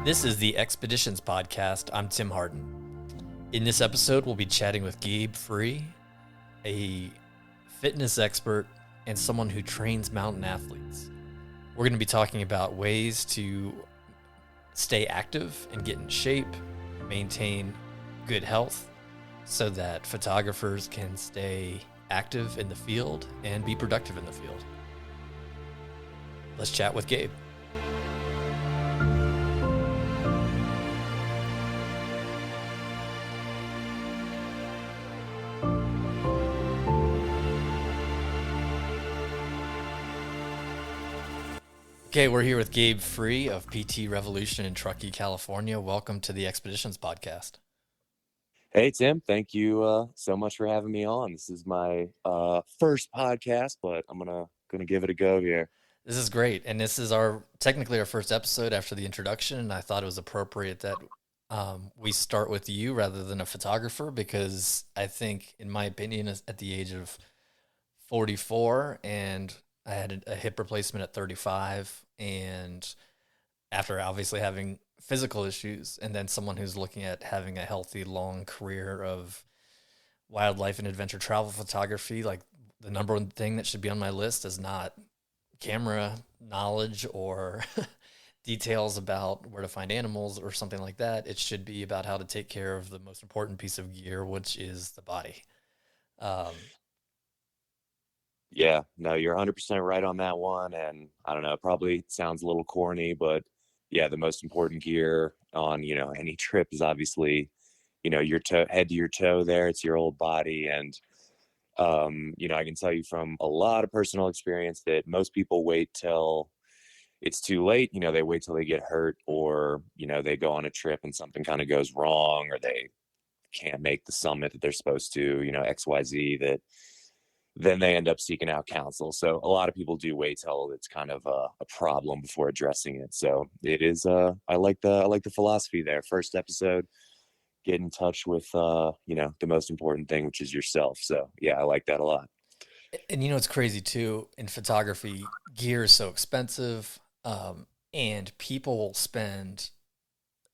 This is the Expeditions Podcast. I'm Tim Harden. In this episode, we'll be chatting with Gabe Free, a fitness expert and someone who trains mountain athletes. We're going to be talking about ways to stay active and get in shape, maintain good health, so that photographers can stay active in the field and be productive in the field. Let's chat with Gabe. Okay, we're here with Gabe Free of PT Revolution in Truckee, California. Welcome to the Expeditions Podcast. Hey, Tim. Thank you so much for having me on. This is my first podcast, but I'm gonna give it a go here. This is great, and this is technically our first episode after the introduction, and I thought it was appropriate that we start with you rather than a photographer, because I think, in my opinion, at the age of 44, and I had a hip replacement at 35, and after obviously having physical issues, and then someone who's looking at having a healthy, long career of wildlife and adventure travel photography, like the number one thing that should be on my list is not camera knowledge or details about where to find animals or something like that. It should be about how to take care of the most important piece of gear, which is the body. Yeah, no, you're 100% right on that one. And I don't know, it probably sounds a little corny, but yeah, the most important gear on, any trip is obviously, your head to your toe there. It's your old body. And, I can tell you from a lot of personal experience that most people wait till it's too late. They wait till they get hurt, or, they go on a trip and something kind of goes wrong, or they can't make the summit that they're supposed to, XYZ, that then they end up seeking out counsel. So a lot of people do wait till it's kind of a problem before addressing it. So it is, I like the philosophy there. First episode, get in touch with, the most important thing, which is yourself. So yeah, I like that a lot. And it's crazy too, in photography, gear is so expensive, and people will spend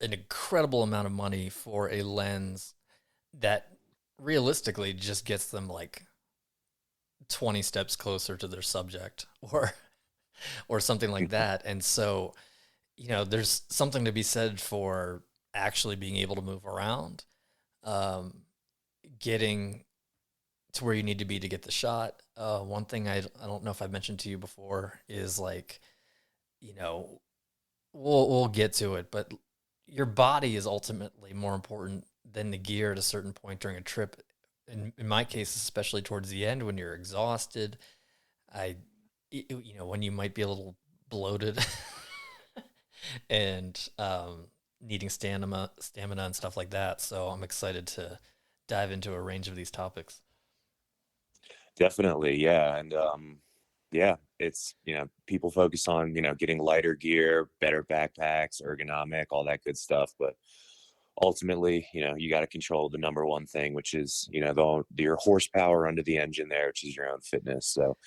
an incredible amount of money for a lens that realistically just gets them like 20 steps closer to their subject, or something like that. And so, there's something to be said for actually being able to move around, getting to where you need to be to get the shot. One thing I don't know if I've mentioned to you before is, like, we'll get to it, but your body is ultimately more important than the gear at a certain point during a trip. In my case, especially towards the end, when you're exhausted, when you might be a little bloated and needing stamina and stuff like that. So I'm excited to dive into a range of these topics. Definitely. Yeah. And yeah, it's, people focus on, getting lighter gear, better backpacks, ergonomic, all that good stuff. But ultimately, you got to control the number one thing, which is, your horsepower under the engine there, which is your own fitness. So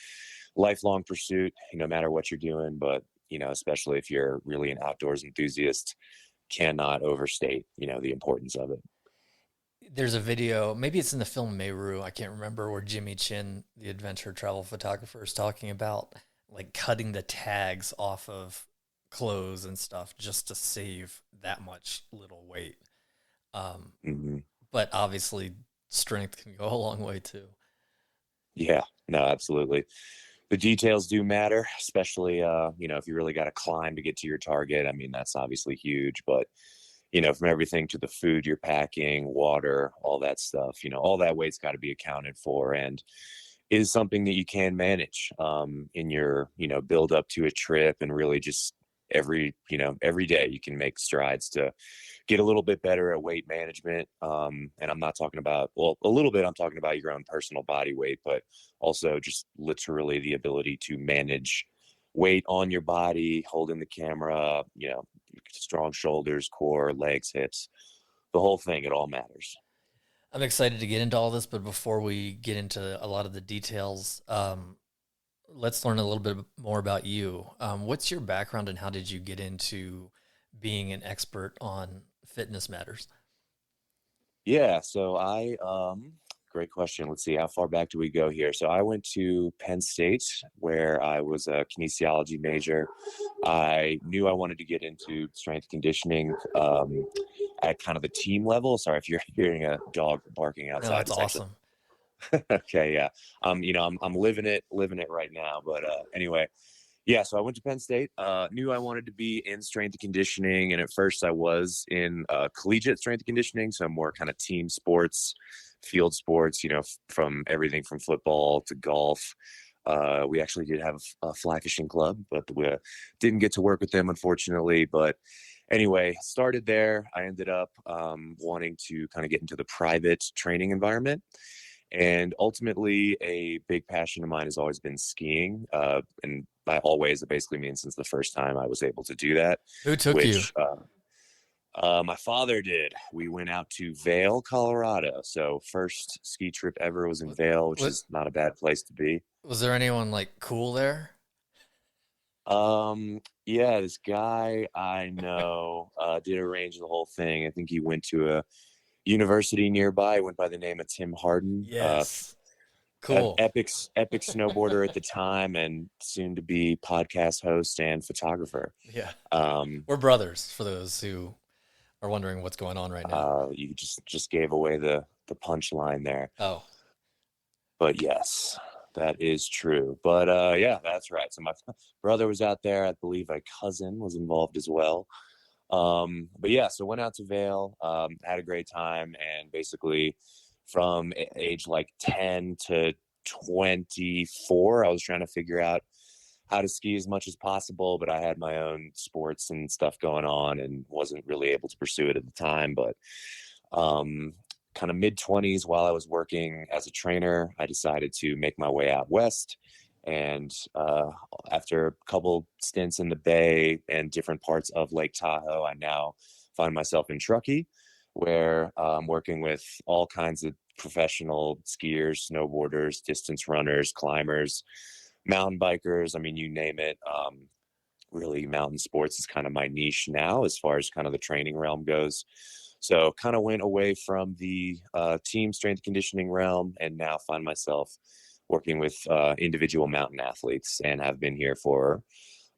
lifelong pursuit, no matter what you're doing, but, especially if you're really an outdoors enthusiast, cannot overstate, the importance of it. There's a video, maybe it's in the film Meru, I can't remember, where Jimmy Chin, the adventure travel photographer, is talking about like cutting the tags off of clothes and stuff just to save that much little weight. But obviously strength can go a long way too. Yeah, no, absolutely. The details do matter, especially, if you really got to climb to get to your target. I mean, that's obviously huge, but, from everything to the food you're packing, water, all that stuff, all that weight's got to be accounted for, and is something that you can manage in your, build up to a trip, and really just every day you can make strides to get a little bit better at weight management. And I'm not talking about, well, a little bit, I'm talking about your own personal body weight, but also just literally the ability to manage weight on your body, holding the camera, strong shoulders, core, legs, hips, the whole thing. It all matters. I'm excited to get into all this, but before we get into a lot of the details, let's learn a little bit more about you. What's your background and how did you get into being an expert on fitness matters? Yeah, so great question. Let's see, how far back do we go here? So I went to Penn State where I was a kinesiology major. I knew I wanted to get into strength conditioning at kind of the team level. Sorry if you're hearing a dog barking No, outside. it's It's actually awesome. okay, yeah. I'm living it right now. But anyway, yeah, so I went to Penn State. Knew I wanted to be in strength and conditioning, and at first I was in collegiate strength and conditioning, so more kind of team sports, field sports. From everything from football to golf. We actually did have a fly fishing club, but we didn't get to work with them, unfortunately. But anyway, started there. I ended up wanting to kind of get into the private training environment. And ultimately, a big passion of mine has always been skiing. And by always, it basically means since the first time I was able to do that, Who took you? which my father did. We went out to Vail, Colorado. So first ski trip ever was in Vail, which What is not a bad place to be. was there anyone like cool there? Yeah, this guy I know did arrange the whole thing. I think he went to a university nearby. Went by the name of Tim Harden. Yes. An Cool. epic snowboarder at the time, and soon to be podcast host and photographer. Yeah. Um, We're brothers for those who are wondering what's going on right now. you just gave away the punchline there, Oh, but yes, that is true. But yeah, that's right. So my brother was out there. I believe a cousin was involved as well. But yeah, so went out to Vail, had a great time, and basically from age like 10 to 24, I was trying to figure out how to ski as much as possible, but I had my own sports and stuff going on and wasn't really able to pursue it at the time. But um, kind of mid 20s, while I was working as a trainer, I decided to make my way out west. And after a couple stints in the Bay and different parts of Lake Tahoe, I now find myself in Truckee, where I'm working with all kinds of professional skiers, snowboarders, distance runners, climbers, mountain bikers. I mean, you name it. Really, mountain sports is kind of my niche now as far as kind of the training realm goes. So, kind of went away from the team strength conditioning realm and now find myself working with individual mountain athletes and have been here for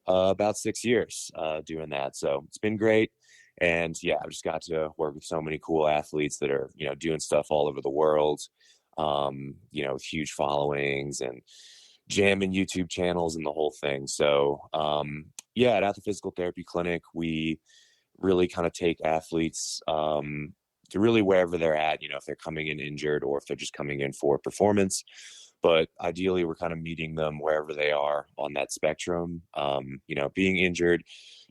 about 6 years doing that. So, it's been great. And yeah, I've just got to work with so many cool athletes that are, doing stuff all over the world, with huge followings and jamming YouTube channels and the whole thing. So, yeah, at the physical therapy clinic, we really kind of take athletes to really wherever they're at, if they're coming in injured or if they're just coming in for performance. But ideally, we're kind of meeting them wherever they are on that spectrum. Being injured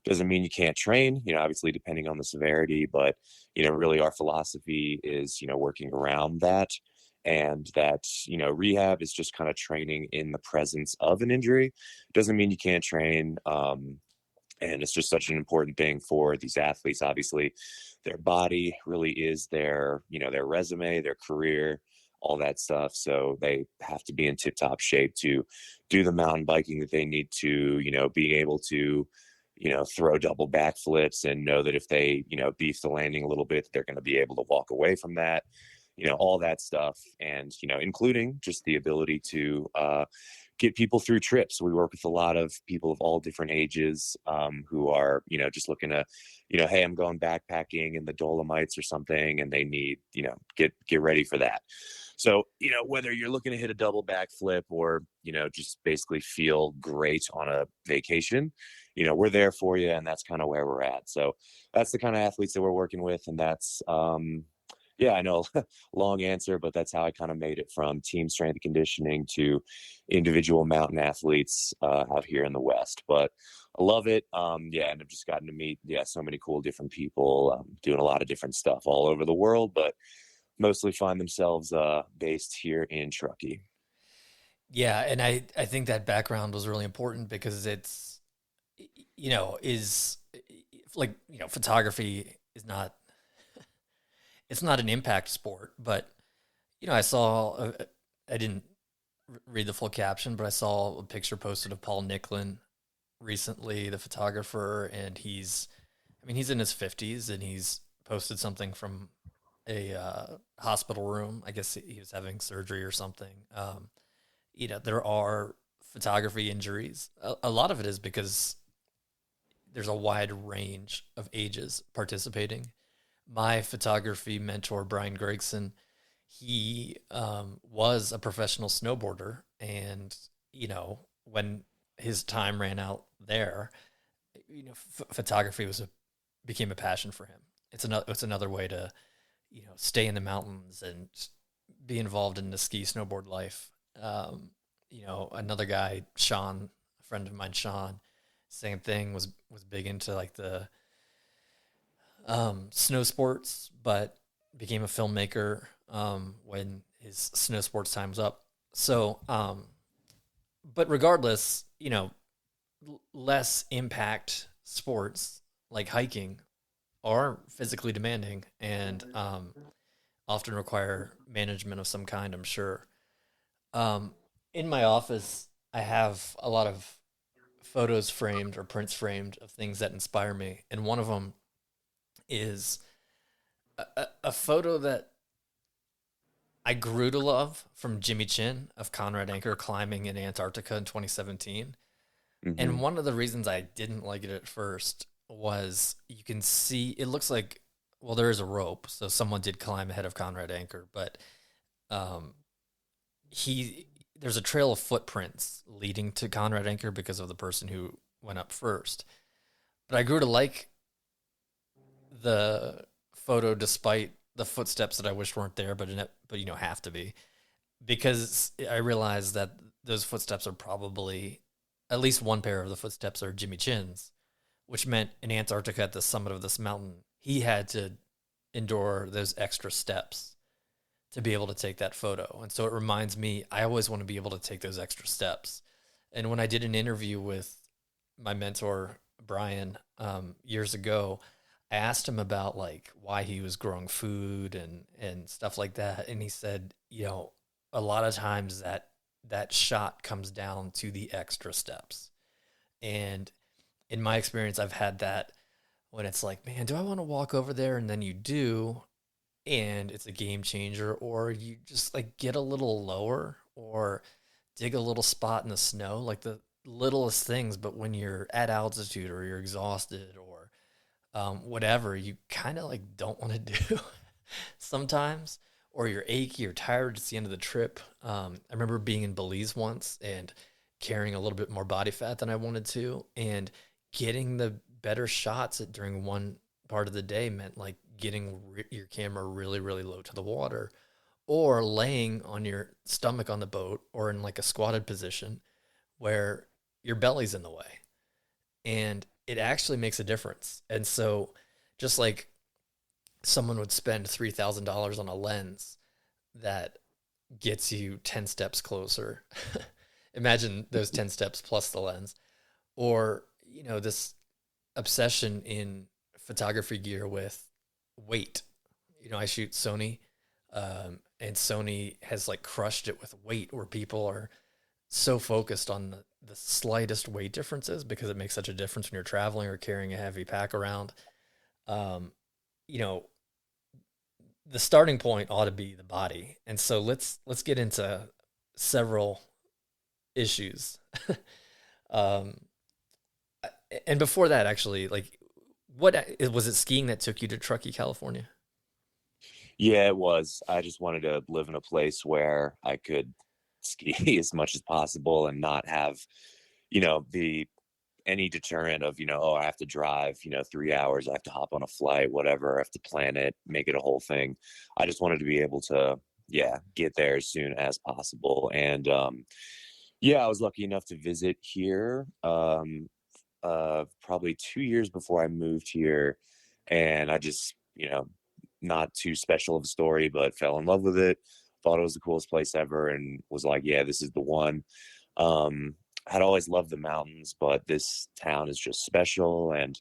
doesn't mean you can't train, obviously, depending on the severity. But, really our philosophy is, working around that. And that, rehab is just kind of training in the presence of an injury. Doesn't mean you can't train. And it's just such an important thing for these athletes. Obviously, their body really is their resume, their career, all that stuff. So they have to be in tip top shape to do the mountain biking that they need to, being able to, throw double backflips and know that if they, beef the landing a little bit, they're going to be able to walk away from that, all that stuff. And, including just the ability to, get people through trips. We work with a lot of people of all different ages who are, just looking to, hey, I'm going backpacking in the Dolomites or something, and they need, get ready for that. So, whether you're looking to hit a double backflip or, just basically feel great on a vacation, we're there for you, and that's kind of where we're at. So that's the kind of athletes that we're working with, and that's yeah, I know, long answer, but that's how I kind of made it from team strength and conditioning to individual mountain athletes out here in the West. But I love it. Yeah, and I've just gotten to meet, so many cool different people doing a lot of different stuff all over the world, but mostly find themselves based here in Truckee. yeah, and I think that background was really important because it's is like photography is not, it's not an impact sport, but I saw I didn't read the full caption, but I saw a picture posted of Paul Nicklin recently, the photographer, and he's, I mean, he's in his 50s and he's posted something from a hospital room. I guess he was having surgery or something. There are photography injuries. A lot of it is because there's a wide range of ages participating. My photography mentor, Brian Gregson, he was a professional snowboarder. And, when his time ran out there, photography became a passion for him. It's another way to, stay in the mountains and be involved in the ski snowboard life. Another guy, Sean, a friend of mine, Sean, same thing, was big into like the snow sports, but became a filmmaker when his snow sports time's up. So, but regardless, less impact sports like hiking are physically demanding and often require management of some kind, I'm sure. In my office, I have a lot of photos framed or prints framed of things that inspire me. And one of them is a photo that I grew to love from Jimmy Chin of Conrad Anker climbing in Antarctica in 2017. And Hmm. one of the reasons I didn't like it at first was you can see it looks like, well, there is a rope, so someone did climb ahead of Conrad Anker, but um, he there's a trail of footprints leading to Conrad Anker because of the person who went up first. But I grew to like the photo despite the footsteps that I wish weren't there, but have to be, because I realized that those footsteps are probably at least one pair of the footsteps are Jimmy Chin's, which meant in Antarctica at the summit of this mountain, he had to endure those extra steps to be able to take that photo. And so it reminds me, I always want to be able to take those extra steps. And when I did an interview with my mentor, Brian, years ago, I asked him about like why he was growing food and stuff like that. And he said, a lot of times that shot comes down to the extra steps. And in my experience, I've had that when it's like, man, do I want to walk over there? And then you do, and it's a game changer, or you just like get a little lower or dig a little spot in the snow, like the littlest things. But when you're at altitude or you're exhausted or whatever, you kind of like don't want to do sometimes, or you're achy or tired. It's the end of the trip. I remember being in Belize once and carrying a little bit more body fat than I wanted to, and getting the better shots during one part of the day meant like getting your camera really, really low to the water, or laying on your stomach on the boat, or in like a squatted position where your belly's in the way, and it actually makes a difference. And so, just like someone would spend $3,000 on a lens that gets you 10 steps closer. Imagine those 10 steps plus the lens. Or, this obsession in photography gear with weight. I shoot Sony, and Sony has like crushed it with weight, where people are so focused on the slightest weight differences because it makes such a difference when you're traveling or carrying a heavy pack around. Um, you know, the starting point ought to be the body. And so let's get into several issues. um, and before that, actually, like, what was it? Skiing that took you to Truckee, California? Yeah, it was. I just wanted to live in a place where I could ski as much as possible and not have, the any deterrent of, oh, I have to drive, 3 hours, I have to hop on a flight, whatever, I have to plan it, make it a whole thing. I just wanted to be able to, yeah, get there as soon as possible. And yeah, I was lucky enough to visit here probably 2 years before I moved here. And I just, not too special of a story, but fell in love with it, thought it was the coolest place ever, and was like, yeah, this is the one. Had always loved the mountains, but this town is just special. And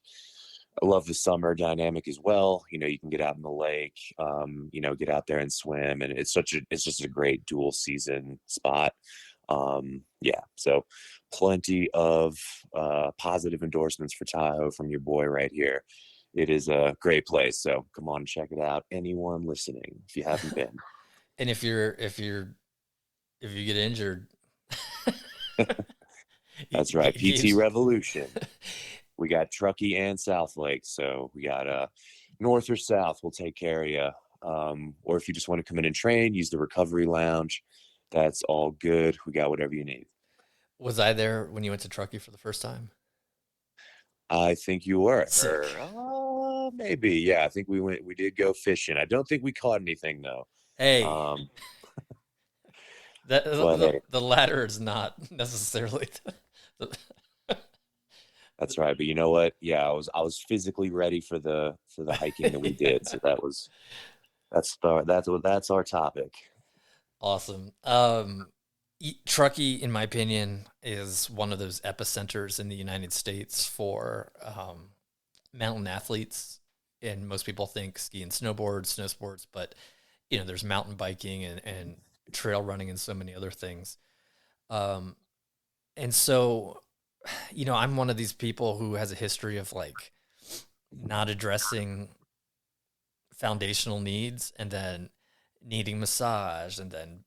I love the summer dynamic as well. You can get out in the lake, get out there and swim. And it's just a great dual season spot. Yeah, so plenty of positive endorsements for Tahoe from your boy right here. it is a great place. So come on and check it out. Anyone listening, if you haven't been. And if you get injured, That's right. PT Gabe's Revolution. We got Truckee and South Lake. So we got north or south. We'll take care of you. Or if you just want to come in and train, use the recovery lounge. That's all good. We got whatever you need. Was I there when you went to Truckee for the first time? I think you were. Sick. Maybe. Yeah, I think we did go fishing. I don't think we caught anything though. Hey, Um, that but hey, the latter is not necessarily the that's right. But you know what? Yeah, I was physically ready for the hiking that we did. So that's our topic. awesome. Truckee, in my opinion, is one of those epicenters in the United States for mountain athletes. And most people think ski and snowboard, snow sports, but there's mountain biking and trail running and so many other things. Um, and so, I'm one of these people who has a history of like not addressing foundational needs and then needing massage and then,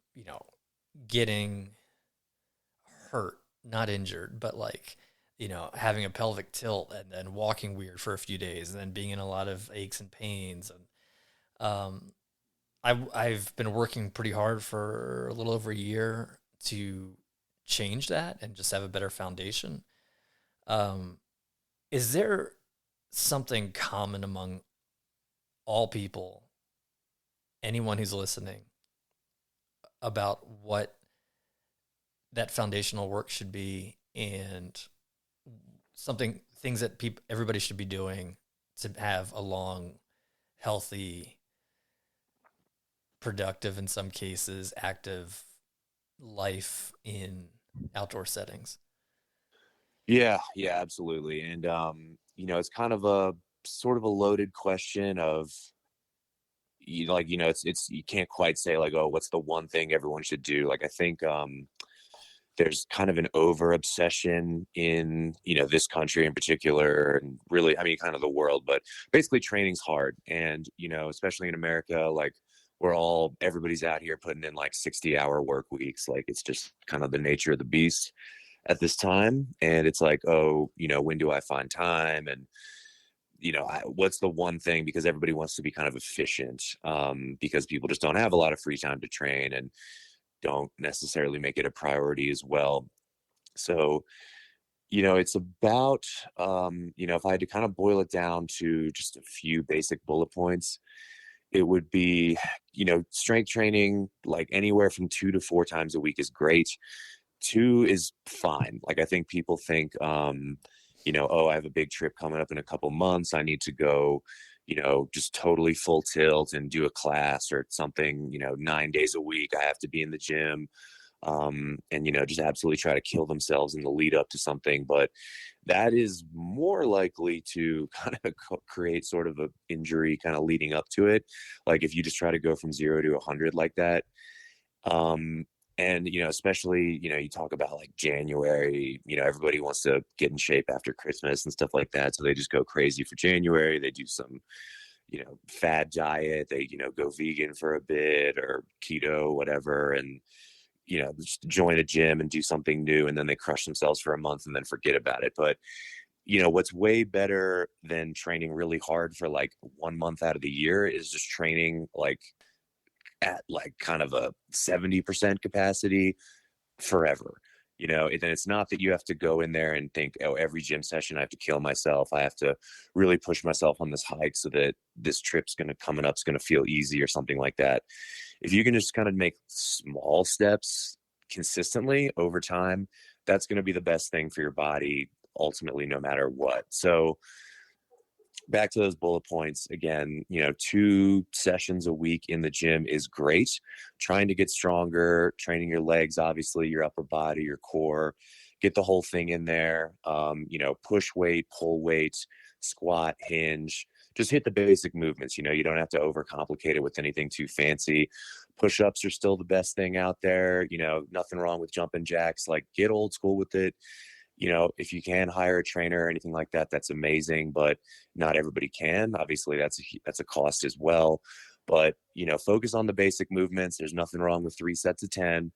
getting hurt, not injured, but like, having a pelvic tilt and then walking weird for a few days and then being in a lot of aches and pains. And I've been working pretty hard for a little over a year to change that and just have a better foundation. Um, is there something common among all people, anyone who's listening, about what that foundational work should be and things that everybody should be doing to have a long, healthy, productive, in some cases, active life in outdoor settings? Yeah, absolutely. And it's kind of a sort of a loaded question of it's you can't quite say like, oh, what's the one thing everyone should do? Like I think there's kind of an over obsession in this country in particular, and really, I mean, kind of the world, but basically training's hard. And especially in America, like everybody's out here putting in like 60-hour work weeks. Like it's just kind of the nature of the beast at this time. And it's like, oh, when do I find time? And what's the one thing, because everybody wants to be kind of efficient, because people just don't have a lot of free time to train and don't necessarily make it a priority as well. So it's about if I had to kind of boil it down to just a few basic bullet points, it would be strength training like anywhere from 2 to 4 times a week is great. 2 is fine. Like I think people think oh, I have a big trip coming up in a couple months, I need to go just totally full tilt and do a class or something, 9 days a week, I have to be in the gym, and just absolutely try to kill themselves in the lead up to something. But that is more likely to kind of create sort of an injury kind of leading up to it. Like if you just try to go from 0 to 100 like that, and especially you talk about like January, everybody wants to get in shape after Christmas and stuff like that, so they just go crazy for January. They do some fad diet, they go vegan for a bit or keto, whatever, and just join a gym and do something new, and then they crush themselves for a month and then forget about it. But what's way better than training really hard for like 1 month out of the year is just training like at like kind of a 70% capacity forever. And it's not that you have to go in there and think, oh, every gym session I have to kill myself, I have to really push myself on this hike so that this trip's coming up is going to feel easy or something like that. If you can just kind of make small steps consistently over time, that's going to be the best thing for your body ultimately, no matter what. So back to those bullet points again, 2 sessions a week in the gym is great. Trying to get stronger, training your legs, obviously your upper body, your core, get the whole thing in there. Push weight, pull weight, squat, hinge, just hit the basic movements. You don't have to overcomplicate it with anything too fancy. Push-ups are still the best thing out there. Nothing wrong with jumping jacks. Like get old school with it. if you can hire a trainer or anything like that, that's amazing, but not everybody can. Obviously, that's a cost as well. But, focus on the basic movements. There's nothing wrong with 3 sets of 10,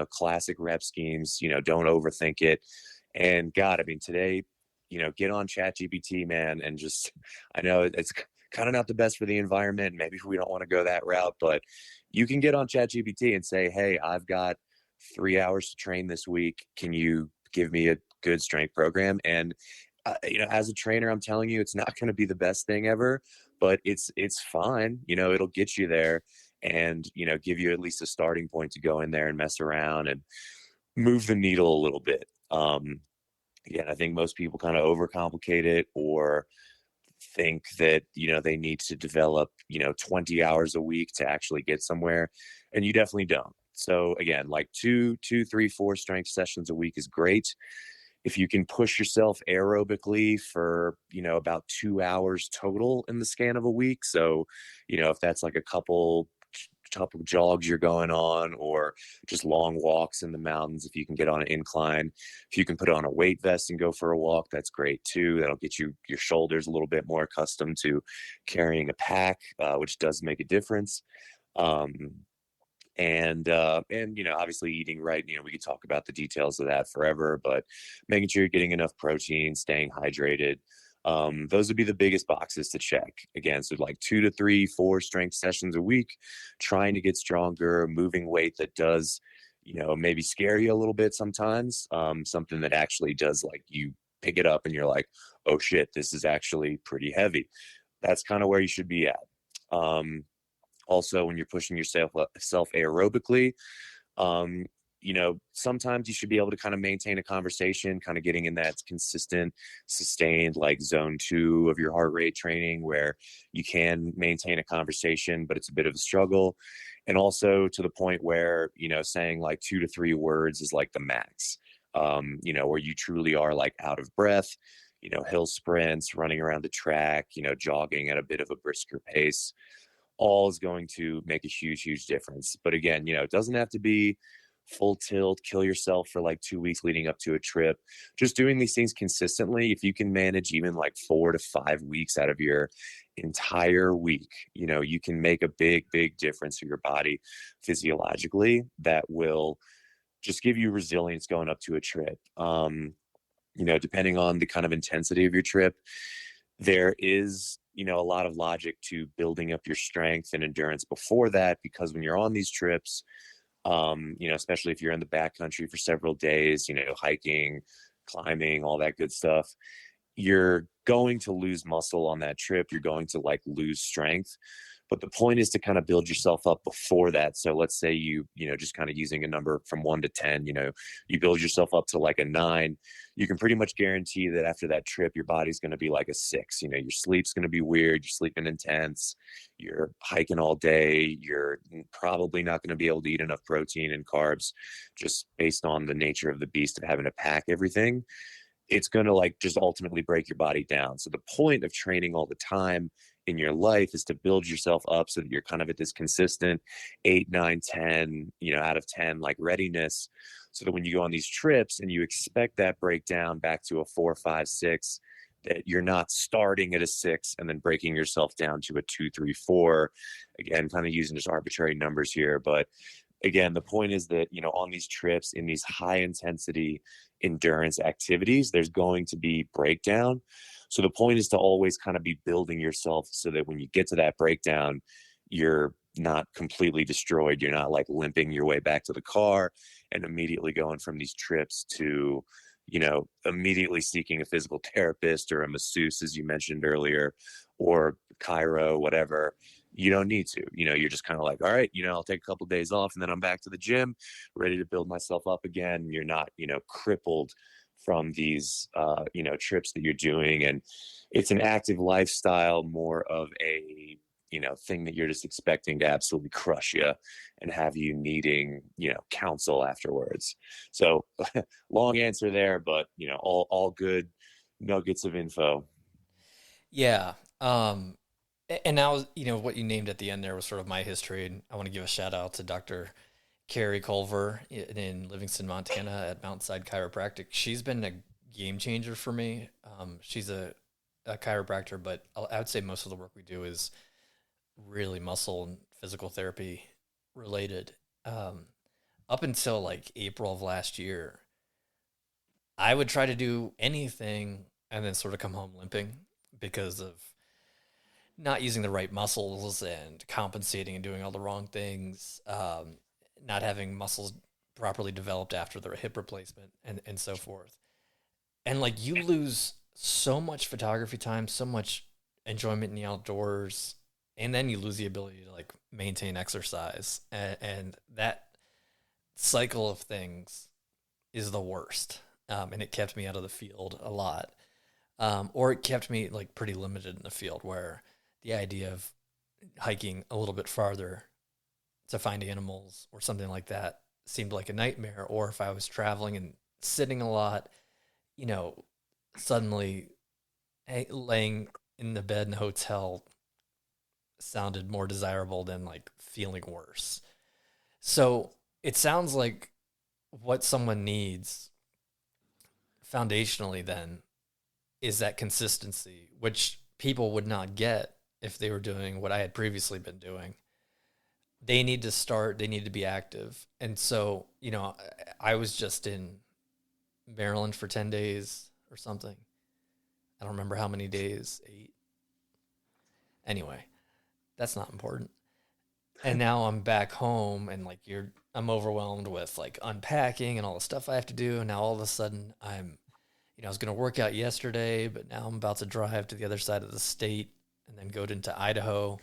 classic rep schemes, don't overthink it. And God, I mean, today, get on ChatGPT, man, and just, I know it's kind of not the best for the environment. Maybe we don't want to go that route, but you can get on ChatGPT and say, hey, I've got 3 hours to train this week. Can you give me a good strength program? And as a trainer, I'm telling you, it's not going to be the best thing ever, but it's fine. It'll get you there, and give you at least a starting point to go in there and mess around and move the needle a little bit. Again, I think most people kind of overcomplicate it, or think that they need to develop 20 hours a week to actually get somewhere, and you definitely don't. So again, like two, 3, 4 strength sessions a week is great. If you can push yourself aerobically for about 2 hours total in the span of a week, so if that's like a couple jogs you're going on, or just long walks in the mountains, if you can get on an incline, if you can put on a weight vest and go for a walk, that's great too. That'll get your shoulders a little bit more accustomed to carrying a pack, which does make a difference. um, and obviously eating right. We could talk about the details of that forever, but making sure you're getting enough protein, staying hydrated, those would be the biggest boxes to check. Again, so like 2 to 3, 4 strength sessions a week, trying to get stronger, moving weight that does maybe scare you a little bit sometimes, something that actually does, like, you pick it up and you're like, oh shit, this is actually pretty heavy. That's kind of where you should be at. Also, when you're pushing yourself self aerobically, sometimes you should be able to kind of maintain a conversation, kind of getting in that consistent, sustained, like zone 2 of your heart rate training, where you can maintain a conversation, but it's a bit of a struggle. And also to the point where, saying like 2 to 3 words is like the max, where you truly are like out of breath, hill sprints, running around the track, jogging at a bit of a brisker pace, all is going to make a huge, huge difference. But again, it doesn't have to be full tilt, kill yourself for like 2 weeks leading up to a trip. Just doing these things consistently, if you can manage even like 4 to 5 weeks out of your entire week, you can make a big, big difference for your body physiologically that will just give you resilience going up to a trip. Depending on the kind of intensity of your trip, there is a lot of logic to building up your strength and endurance before that, because when you're on these trips, especially if you're in the backcountry for several days, hiking, climbing, all that good stuff, you're going to lose muscle on that trip. You're going to like lose strength. But the point is to kind of build yourself up before that. So let's say just kind of using a number from 1 to 10, you build yourself up to like a 9. You can pretty much guarantee that after that trip, your body's going to be like a 6. Your sleep's going to be weird. You're sleeping intense. You're hiking all day. You're probably not going to be able to eat enough protein and carbs, just based on the nature of the beast of having to pack everything. It's going to like just ultimately break your body down. So the point of training all the time in your life is to build yourself up so that you're kind of at this consistent 8, 9, 10, out of 10, like readiness. So that when you go on these trips and you expect that breakdown back to a 4, 5, 6, that you're not starting at a 6 and then breaking yourself down to a 2, 3, 4. Again, kind of using just arbitrary numbers here, but again, the point is that, on these trips, in these high intensity endurance activities, there's going to be breakdown. So the point is to always kind of be building yourself so that when you get to that breakdown, you're not completely destroyed. You're not like limping your way back to the car and immediately going from these trips to, immediately seeking a physical therapist or a masseuse, as you mentioned earlier, or chiro, whatever. You don't need to. You're just kind of like, all right, I'll take a couple of days off and then I'm back to the gym, ready to build myself up again. You're not, crippled from these, trips that you're doing. And it's an active lifestyle, more of a, thing that you're just expecting to absolutely crush you and have you needing, counsel afterwards. So long answer there, but, all good nuggets of info. Yeah. And now, what you named at the end there was sort of my history. And I want to give a shout out to Dr. Carrie Culver in Livingston, Montana at Mountainside Chiropractic. She's been a game changer for me. She's a chiropractor, but I would say most of the work we do is really muscle and physical therapy related. Um, Up until like April of last year, I would try to do anything and then sort of come home limping because of not using the right muscles and compensating and doing all the wrong things, not having muscles properly developed after their hip replacement, and so forth. And like you lose so much photography time, so much enjoyment in the outdoors, and then you lose the ability to like maintain exercise, and that cycle of things is the worst. And it kept me out of the field a lot, or it kept me like pretty limited in the field, where the idea of hiking a little bit farther to find animals or something like that seemed like a nightmare. Or if I was traveling and sitting a lot, you know, suddenly laying in the bed in a hotel sounded more desirable than like feeling worse. So it sounds like what someone needs foundationally then is that consistency, which people would not get if they were doing what I had previously been doing. They need to start, they need to be active. And so, I was just in Maryland for 10 days or something. I don't remember how many days, 8. Anyway, that's not important. And now I'm back home and like I'm overwhelmed with like unpacking and all the stuff I have to do. And now all of a sudden I was going to work out yesterday, but now I'm about to drive to the other side of the state and then go into Idaho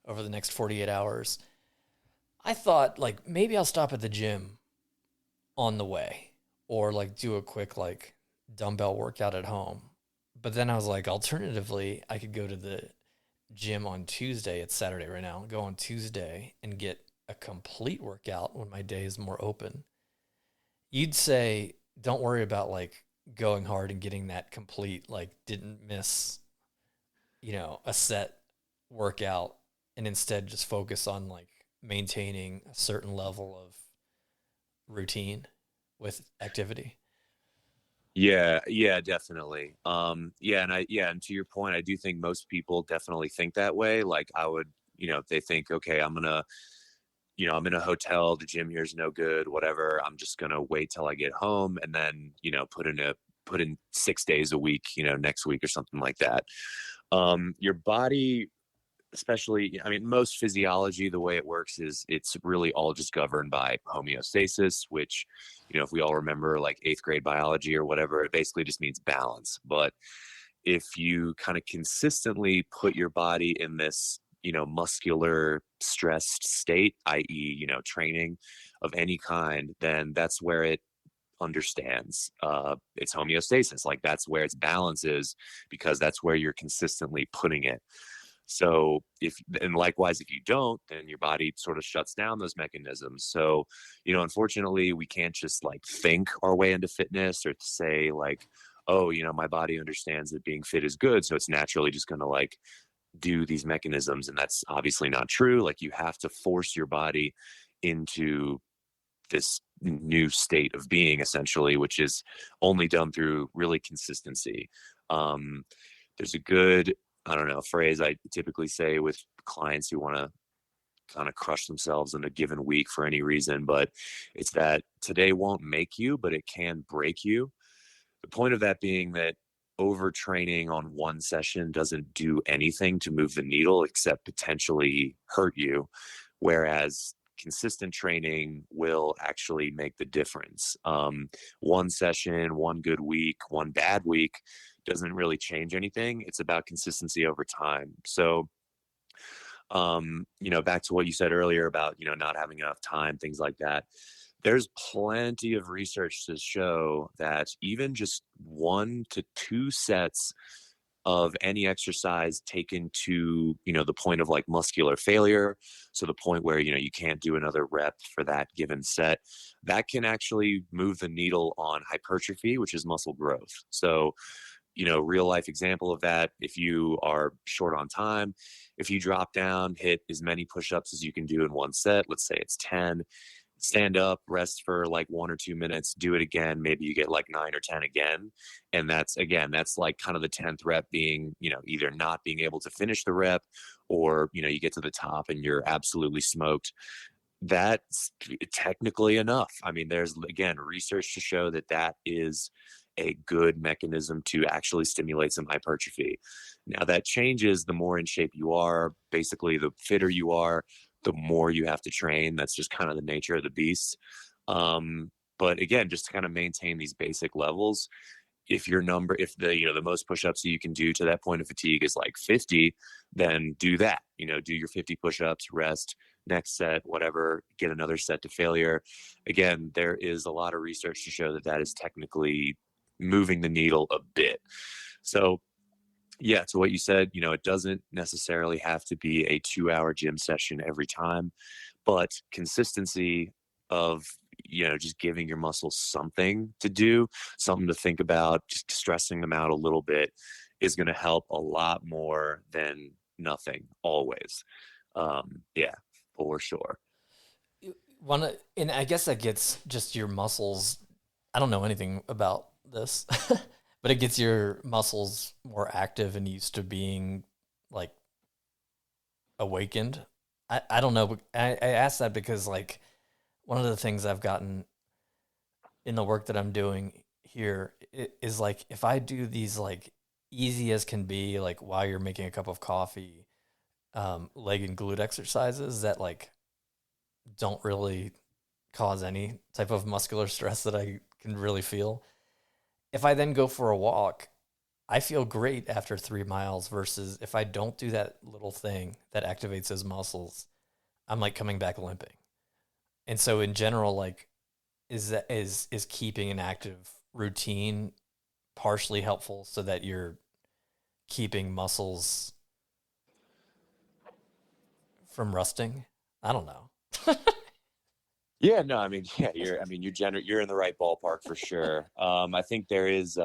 over the next 48 hours. I thought like maybe I'll stop at the gym on the way or like do a quick like dumbbell workout at home. But then I was like, alternatively, I could go to the gym on Tuesday. It's Saturday right now. Go on Tuesday and get a complete workout when my day is more open. You'd say, don't worry about like going hard and getting that complete, like didn't miss, a set workout and instead just focus on like maintaining a certain level of routine with activity. Yeah, yeah, definitely. Yeah, and to your point, I do think most people definitely think that way. Like I would, they think, okay, I'm in a hotel, the gym here's no good, whatever. I'm just gonna wait till I get home and then, put in 6 days a week, next week or something like that. Your body, especially, I mean, most physiology, the way it works is it's really all just governed by homeostasis, which, if we all remember like eighth grade biology or whatever, it basically just means balance. But if you kind of consistently put your body in this, muscular stressed state, i.e., training of any kind, then that's where it understands its homeostasis. Like that's where its balance is, because that's where you're consistently putting it. So and likewise, if you don't, then your body sort of shuts down those mechanisms. So, unfortunately, we can't just like think our way into fitness or to say like, oh, my body understands that being fit is good, so it's naturally just going to like do these mechanisms. And that's obviously not true. Like you have to force your body into this new state of being, essentially, which is only done through really consistency. Um, there's a good, I don't know, phrase I typically say with clients who want to kind of crush themselves in a given week for any reason, but it's that today won't make you, but it can break you. The point of that being that overtraining on one session doesn't do anything to move the needle except potentially hurt you. Whereas consistent training will actually make the difference. One session, one good week, one bad week doesn't really change anything. It's about consistency over time. So, back to what you said earlier about, not having enough time, things like that. There's plenty of research to show that even just 1 to 2 sets of any exercise taken to, the point of like muscular failure, so the point where, you can't do another rep for that given set, that can actually move the needle on hypertrophy, which is muscle growth. So, real life example of that, if you are short on time, if you drop down, hit as many push-ups as you can do in one set, let's say it's 10, stand up, rest for like 1 or 2 minutes, do it again. Maybe you get like 9 or 10 again. And that's like kind of the 10th rep being, either not being able to finish the rep, or, you get to the top and you're absolutely smoked. That's technically enough. I mean, there's, again, research to show that that is a good mechanism to actually stimulate some hypertrophy. Now, that changes the more in shape you are. Basically, the fitter you are, the more you have to train. That's just kind of the nature of the beast. But again, just to kind of maintain these basic levels, if the most push-ups you can do to that point of fatigue is like 50, then do that. Do your 50 push-ups, rest, next set, whatever, get another set to failure. Again, there is a lot of research to show that that is technically moving the needle a bit. So yeah, to what you said, it doesn't necessarily have to be a 2-hour gym session every time, but consistency of, just giving your muscles something to do, something to think about, just stressing them out a little bit is going to help a lot more than nothing always. Yeah, for sure. And I guess that gets just your muscles. I don't know anything about this, but it gets your muscles more active and used to being like awakened. I don't know. But I asked that because like one of the things I've gotten in the work that I'm doing here is like if I do these like easy as can be, like while you're making a cup of coffee, leg and glute exercises that like don't really cause any type of muscular stress that I can really feel. If I then go for a walk, I feel great after 3 miles versus if I don't do that little thing that activates those muscles, I'm like coming back limping. And so in general, like is keeping an active routine partially helpful so that you're keeping muscles from rusting? I don't know. Yeah, no, I mean, yeah, you're in the right ballpark for sure. I think there is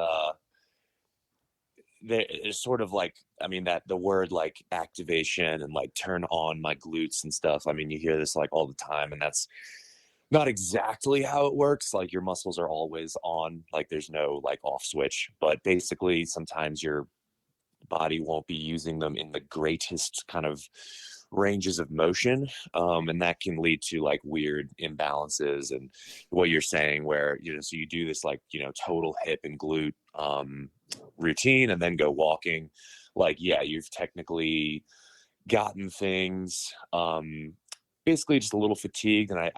sort of like, I mean, that the word like activation and like turn on my glutes and stuff. I mean, you hear this like all the time, and that's not exactly how it works. Like your muscles are always on, like there's no like off switch, but basically sometimes your body won't be using them in the greatest kind of ranges of motion, and that can lead to like weird imbalances. And what you're saying, where so you do this like total hip and glute routine and then go walking, like yeah, you've technically gotten things basically just a little fatigued. And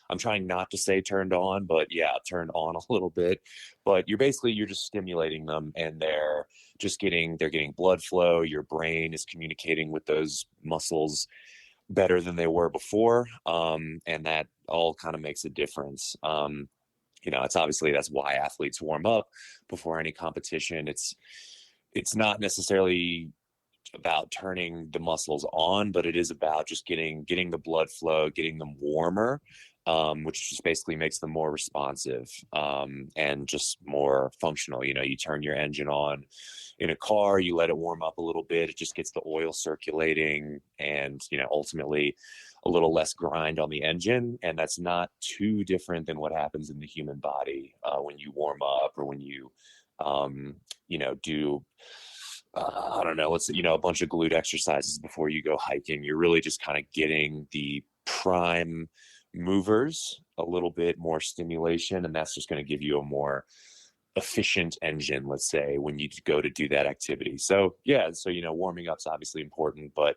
I'm trying not to say turned on, but yeah, turned on a little bit. But you're just stimulating them, and they're getting blood flow. Your brain is communicating with those muscles better than they were before, and that all kind of makes a difference. It's obviously, that's why athletes warm up before any competition. It's not necessarily about turning the muscles on, but it is about just getting the blood flow, getting them warmer, which just basically makes them more responsive, and just more functional. You turn your engine on in a car, you let it warm up a little bit, it just gets the oil circulating, and ultimately a little less grind on the engine. And that's not too different than what happens in the human body when you warm up, or when you do I don't know, let's a bunch of glute exercises before you go hiking. You're really just kind of getting the prime movers a little bit more stimulation, and that's just going to give you a more efficient engine, let's say, when you go to do that activity. So yeah, so warming up's obviously important, but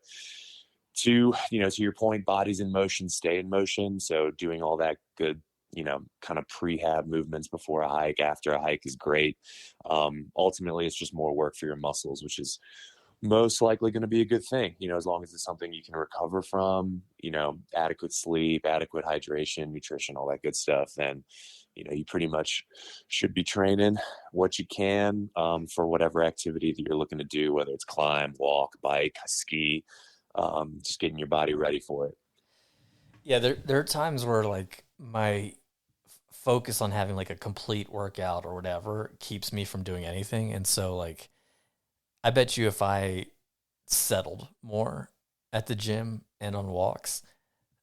to your point, bodies in motion stay in motion. So doing all that good kind of prehab movements before a hike, after a hike is great. Ultimately, it's just more work for your muscles, which is most likely going to be a good thing, as long as it's something you can recover from, adequate sleep, adequate hydration, nutrition, all that good stuff. Then, you pretty much should be training what you can for whatever activity that you're looking to do, whether it's climb, walk, bike, ski, just getting your body ready for it. Yeah, there are times where like my focus on having like a complete workout or whatever keeps me from doing anything. And so like I bet you if I settled more at the gym and on walks,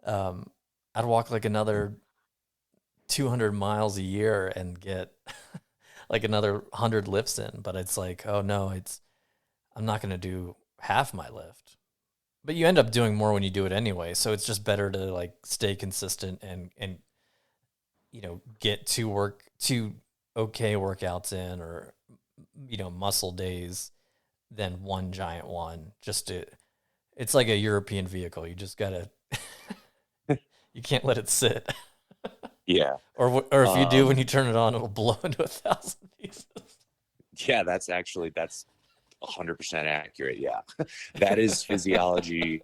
um, I'd walk like another 200 miles a year and get like another 100 lifts in, but it's like, oh no, I'm not going to do half my lift. But you end up doing more when you do it anyway, so it's just better to like stay consistent and get two okay workouts in, or muscle days, than one giant one. It's like a European vehicle. You just got to you can't let it sit. Yeah. Or if you do, when Um, you turn it on, it'll blow into 1,000 pieces. yeah, that's 100% accurate. Yeah. That is physiology,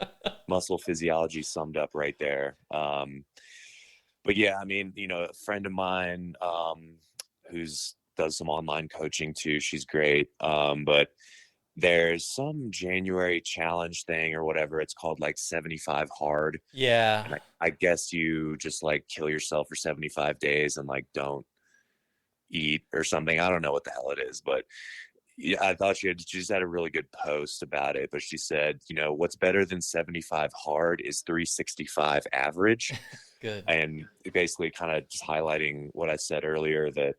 muscle physiology summed up right there. But yeah, I mean, a friend of mine who's does some online coaching too. She's great. But there's some January challenge thing or whatever. It's called like 75 hard. Yeah. And I guess you just like kill yourself for 75 days and like don't eat or something. I don't know what the hell it is, but yeah, I thought she just had a really good post about it. But she said, what's better than 75 hard is 365 average. Good. And basically kind of just highlighting what I said earlier, that,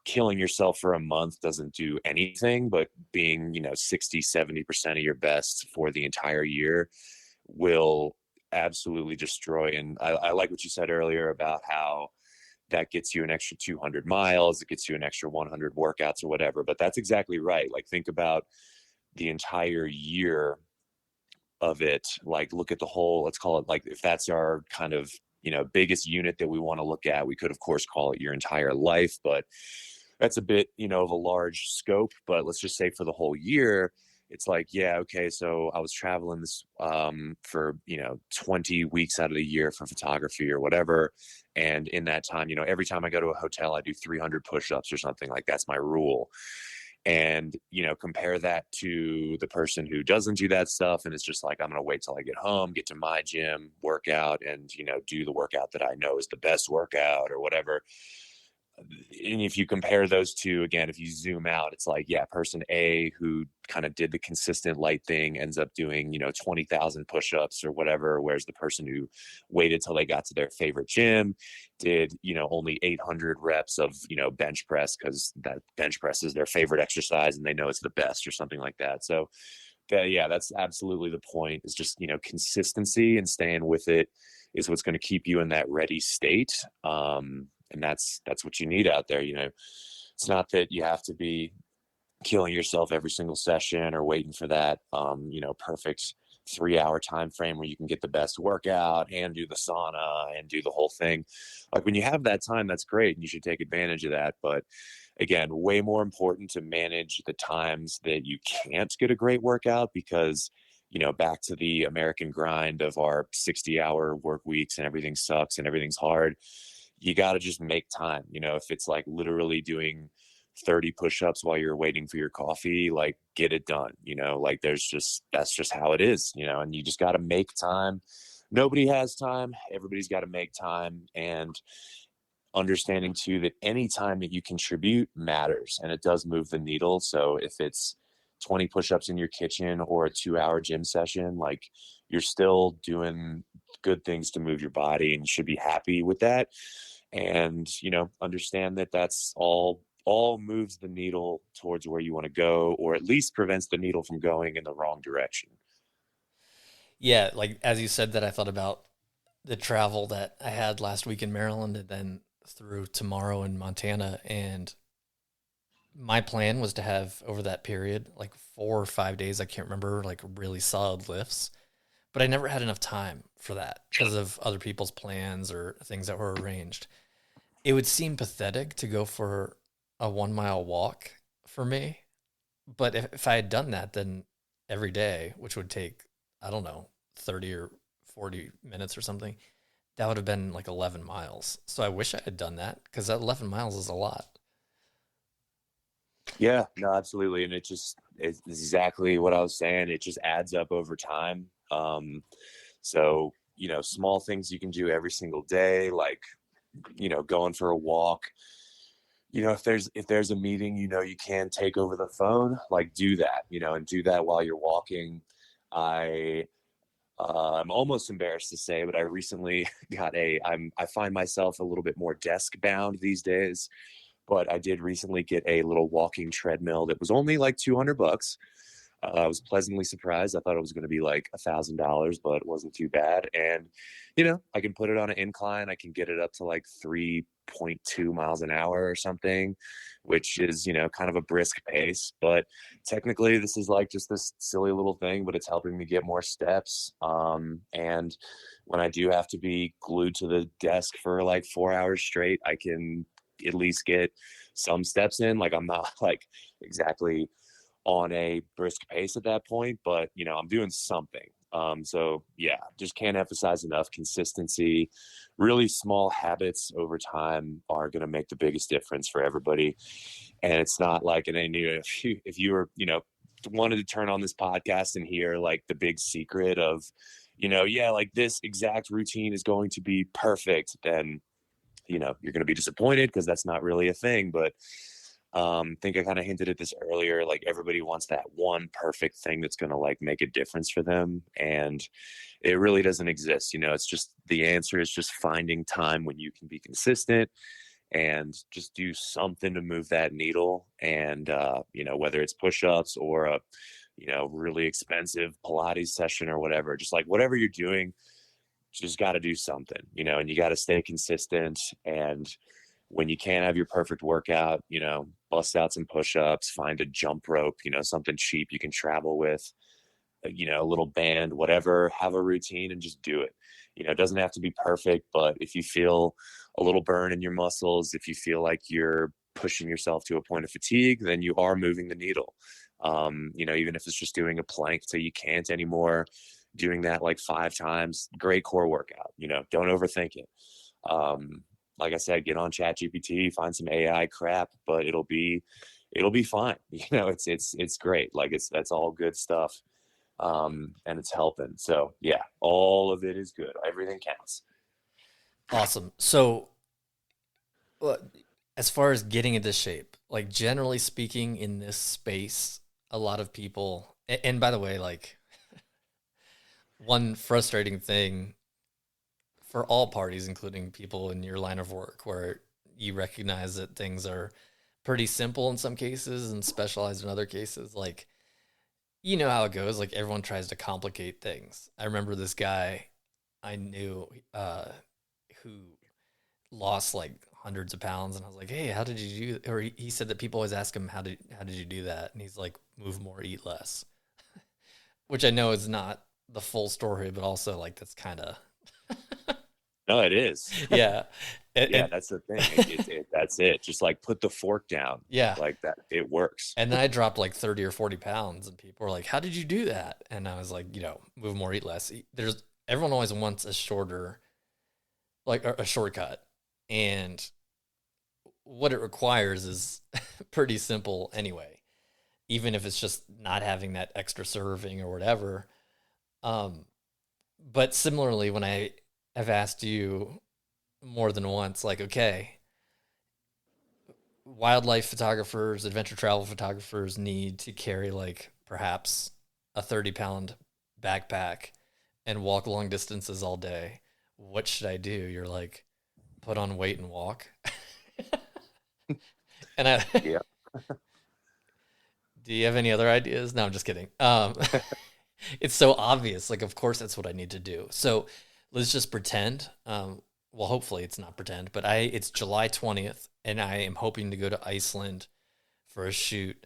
killing yourself for a month doesn't do anything, but being, 60-70% of your best for the entire year will absolutely destroy. And I like what you said earlier about how that gets you an extra 200 miles, it gets you an extra 100 workouts or whatever. But that's exactly right. Like, think about the entire year of it. Like, look at the whole, let's call it, like, if that's our kind of, biggest unit that we want to look at, we could of course call it your entire life, but that's a bit, of a large scope. But let's just say for the whole year, it's like, yeah, okay, so I was traveling this for 20 weeks out of the year for photography or whatever, and in that time, every time I go to a hotel, I do 300 push-ups or something. Like, that's my rule. And compare that to the person who doesn't do that stuff and it's just like, I'm going to wait till I get home, get to my gym, work out, and do the workout that I know is the best workout or whatever. And if you compare those two, again, if you zoom out, it's like, yeah, person A, who kind of did the consistent light thing, ends up doing 20,000 push-ups or whatever, whereas the person who waited till they got to their favorite gym did only 800 reps of bench press, because that bench press is their favorite exercise and they know it's the best or something like that. So yeah, that's absolutely the point. Is just consistency and staying with it is what's going to keep you in that ready state. And that's what you need out there. It's not that you have to be killing yourself every single session or waiting for that perfect 3-hour time frame where you can get the best workout and do the sauna and do the whole thing. Like, when you have that time, that's great and you should take advantage of that. But again, way more important to manage the times that you can't get a great workout, because back to the American grind of our 60-hour work weeks and everything sucks and everything's hard. You got to just make time. If it's like literally doing 30 push-ups while you're waiting for your coffee, like, get it done. Like, that's just how it is. And you just got to make time. Nobody has time. Everybody's got to make time. And understanding too that any time that you contribute matters and it does move the needle. So if it's 20 push-ups in your kitchen or a 2-hour gym session, like, you're still doing good things to move your body and you should be happy with that. And understand that that's all moves the needle towards where you want to go, or at least prevents the needle from going in the wrong direction. Yeah, like as you said that, I thought about the travel that I had last week in Maryland and then through tomorrow in Montana. And my plan was to have over that period like 4 or 5 days, I can't remember, like really solid lifts. But I never had enough time for that because of other people's plans or things that were arranged. It would seem pathetic to go for a 1 mile walk for me. But if I had done that, then every day, which would take, I don't know, 30 or 40 minutes or something, that would have been like 11 miles. So I wish I had done that because that 11 miles is a lot. Yeah, no, absolutely. And it's exactly what I was saying. It just adds up over time. So, small things you can do every single day, like, going for a walk. If there's a meeting, you can take over the phone, like, do that, and do that while you're walking. I I'm almost embarrassed to say, but I recently got I find myself a little bit more desk bound these days, but I did recently get a little walking treadmill that was only like $200. I was pleasantly surprised. I thought it was going to be like $1,000, but it wasn't too bad. And, I can put it on an incline. I can get it up to like 3.2 miles an hour or something, which is, kind of a brisk pace. But technically, this is like just this silly little thing, but it's helping me get more steps. And when I do have to be glued to the desk for like 4 hours straight, I can at least get some steps in. Like I'm not like exactly on a brisk pace at that point, but I'm doing something. So yeah, just can't emphasize enough consistency. Really small habits over time are going to make the biggest difference for everybody. And it's not like if you were, wanted to turn on this podcast and hear like the big secret of, yeah, like this exact routine is going to be perfect, then, you're going to be disappointed because that's not really a thing. But think I kind of hinted at this earlier, like everybody wants that one perfect thing that's going to like make a difference for them, and it really doesn't exist. It's just, the answer is just finding time when you can be consistent and just do something to move that needle. And whether it's push-ups or a really expensive Pilates session or whatever, just like whatever you're doing, just got to do something, and you got to stay consistent. And when you can't have your perfect workout, bust out some push-ups, find a jump rope, something cheap you can travel with, a little band, whatever, have a routine and just do it. It doesn't have to be perfect, but if you feel a little burn in your muscles, if you feel like you're pushing yourself to a point of fatigue, then you are moving the needle. Even if it's just doing a plank till you can't anymore, doing that like 5 times, great core workout. Don't overthink it. Like I said, get on ChatGPT, find some AI crap, but it'll be fine. It's great. Like that's all good stuff. And it's helping. So yeah, all of it is good. Everything counts. Awesome. So, uh, as far as getting into shape, like generally speaking, in this space, a lot of people, and by the way, like one frustrating thing for all parties, including people in your line of work, where you recognize that things are pretty simple in some cases and specialized in other cases. Like, you know how it goes. Like, everyone tries to complicate things. I remember this guy I knew who lost like hundreds of pounds, and I was like, "Hey, how did you do?" Or he said that people always ask him, "How did you do that?" And he's like, "Move more, eat less," which I know is not the full story, but also like that's kind of No, it is. yeah. Yeah, that's the thing. That's it. Just like put the fork down. Yeah. Like that. It works. And then I dropped like 30 or 40 pounds, and people were like, "How did you do that?" And I was like, move more, eat less. There's everyone always wants a shorter, like a shortcut. And what it requires is pretty simple anyway, even if it's just not having that extra serving or whatever. Um, but similarly, when I have asked you more than once, like, okay, wildlife photographers, adventure travel photographers need to carry like perhaps a 30-pound backpack and walk long distances all day. What should I do? You're like, put on weight and walk. And I, Yeah. do you have any other ideas? No, I'm just kidding. It's so obvious. Like, of course, that's what I need to do. So let's just pretend. Well, hopefully it's not pretend, but it's July 20th, and I am hoping to go to Iceland for a shoot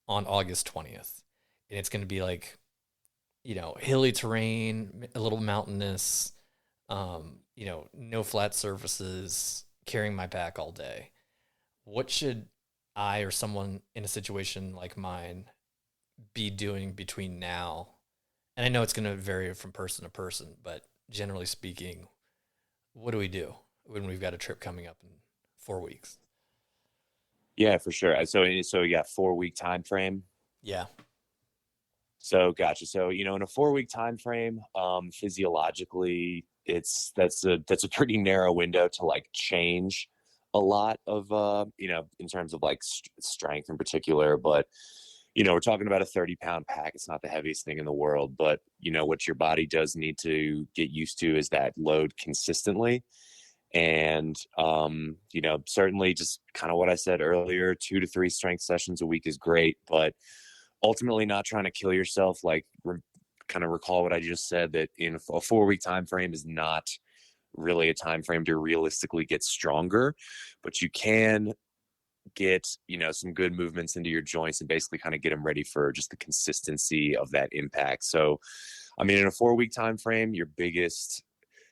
on August 20th. And it's going to be like, hilly terrain, a little mountainous, no flat surfaces, carrying my pack all day. What should I or someone in a situation like mine be doing between now? And I know it's going to vary from person to person, but generally speaking, what do we do when we've got a trip coming up in 4 weeks? Yeah, for sure. So you got 4 week time frame. Yeah. So gotcha. So, in a 4 week time frame, physiologically, that's a pretty narrow window to like change a lot of in terms of like strength in particular. But we're talking about a 30-pound pack. It's not the heaviest thing in the world, but what your body does need to get used to is that load consistently. And certainly just kind of what I said earlier, 2 to 3 strength sessions a week is great, but ultimately not trying to kill yourself. Like, kind of recall what I just said, that in a 4-week time frame is not really a time frame to realistically get stronger, but you can get some good movements into your joints and basically kind of get them ready for just the consistency of that impact. So I mean, in a 4-week time frame, your biggest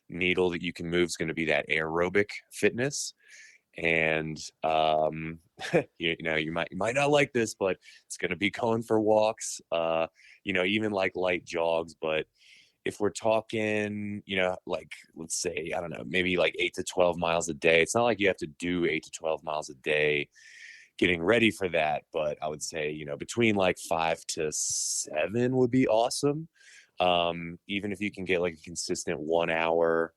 needle that you can move is going to be that aerobic fitness. And you might not like this, but it's going to be going for walks, even like light jogs. But if we're talking, like, let's say, I don't know, maybe like 8 to 12 miles a day, it's not like you have to do 8 to 12 miles a day getting ready for that. But I would say, between like 5 to 7 would be awesome. Even if you can get like a consistent 1 hour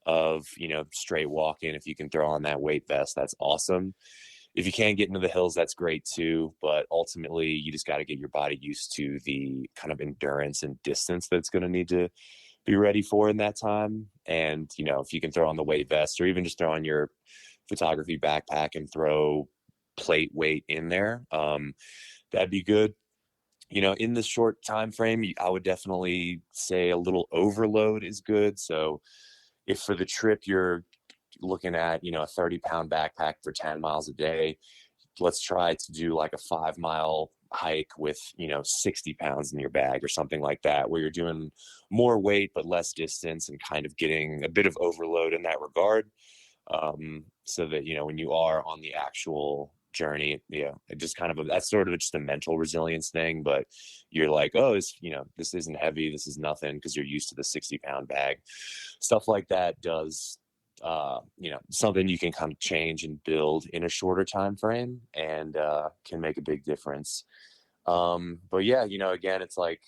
of, straight walking, if you can throw on that weight vest, that's awesome. If you can get into the hills, that's great too. But ultimately, you just got to get your body used to the kind of endurance and distance that's going to need to be ready for in that time. And, if you can throw on the weight vest, or even just throw on your photography backpack and throw plate weight in there, that'd be good. In this short time frame, I would definitely say a little overload is good. So if for the trip you're looking at, a 30-pound backpack for 10 miles a day, let's try to do like a 5-mile hike with, 60 pounds in your bag or something like that, where you're doing more weight but less distance and kind of getting a bit of overload in that regard. So that, when you are on the actual journey, it just kind of that's sort of just a mental resilience thing. But you're like, oh, this isn't heavy, this is nothing, because you're used to the 60-pound bag. Stuff like that does something you can kind of change and build in a shorter time frame, and can make a big difference. But yeah, again, it's like,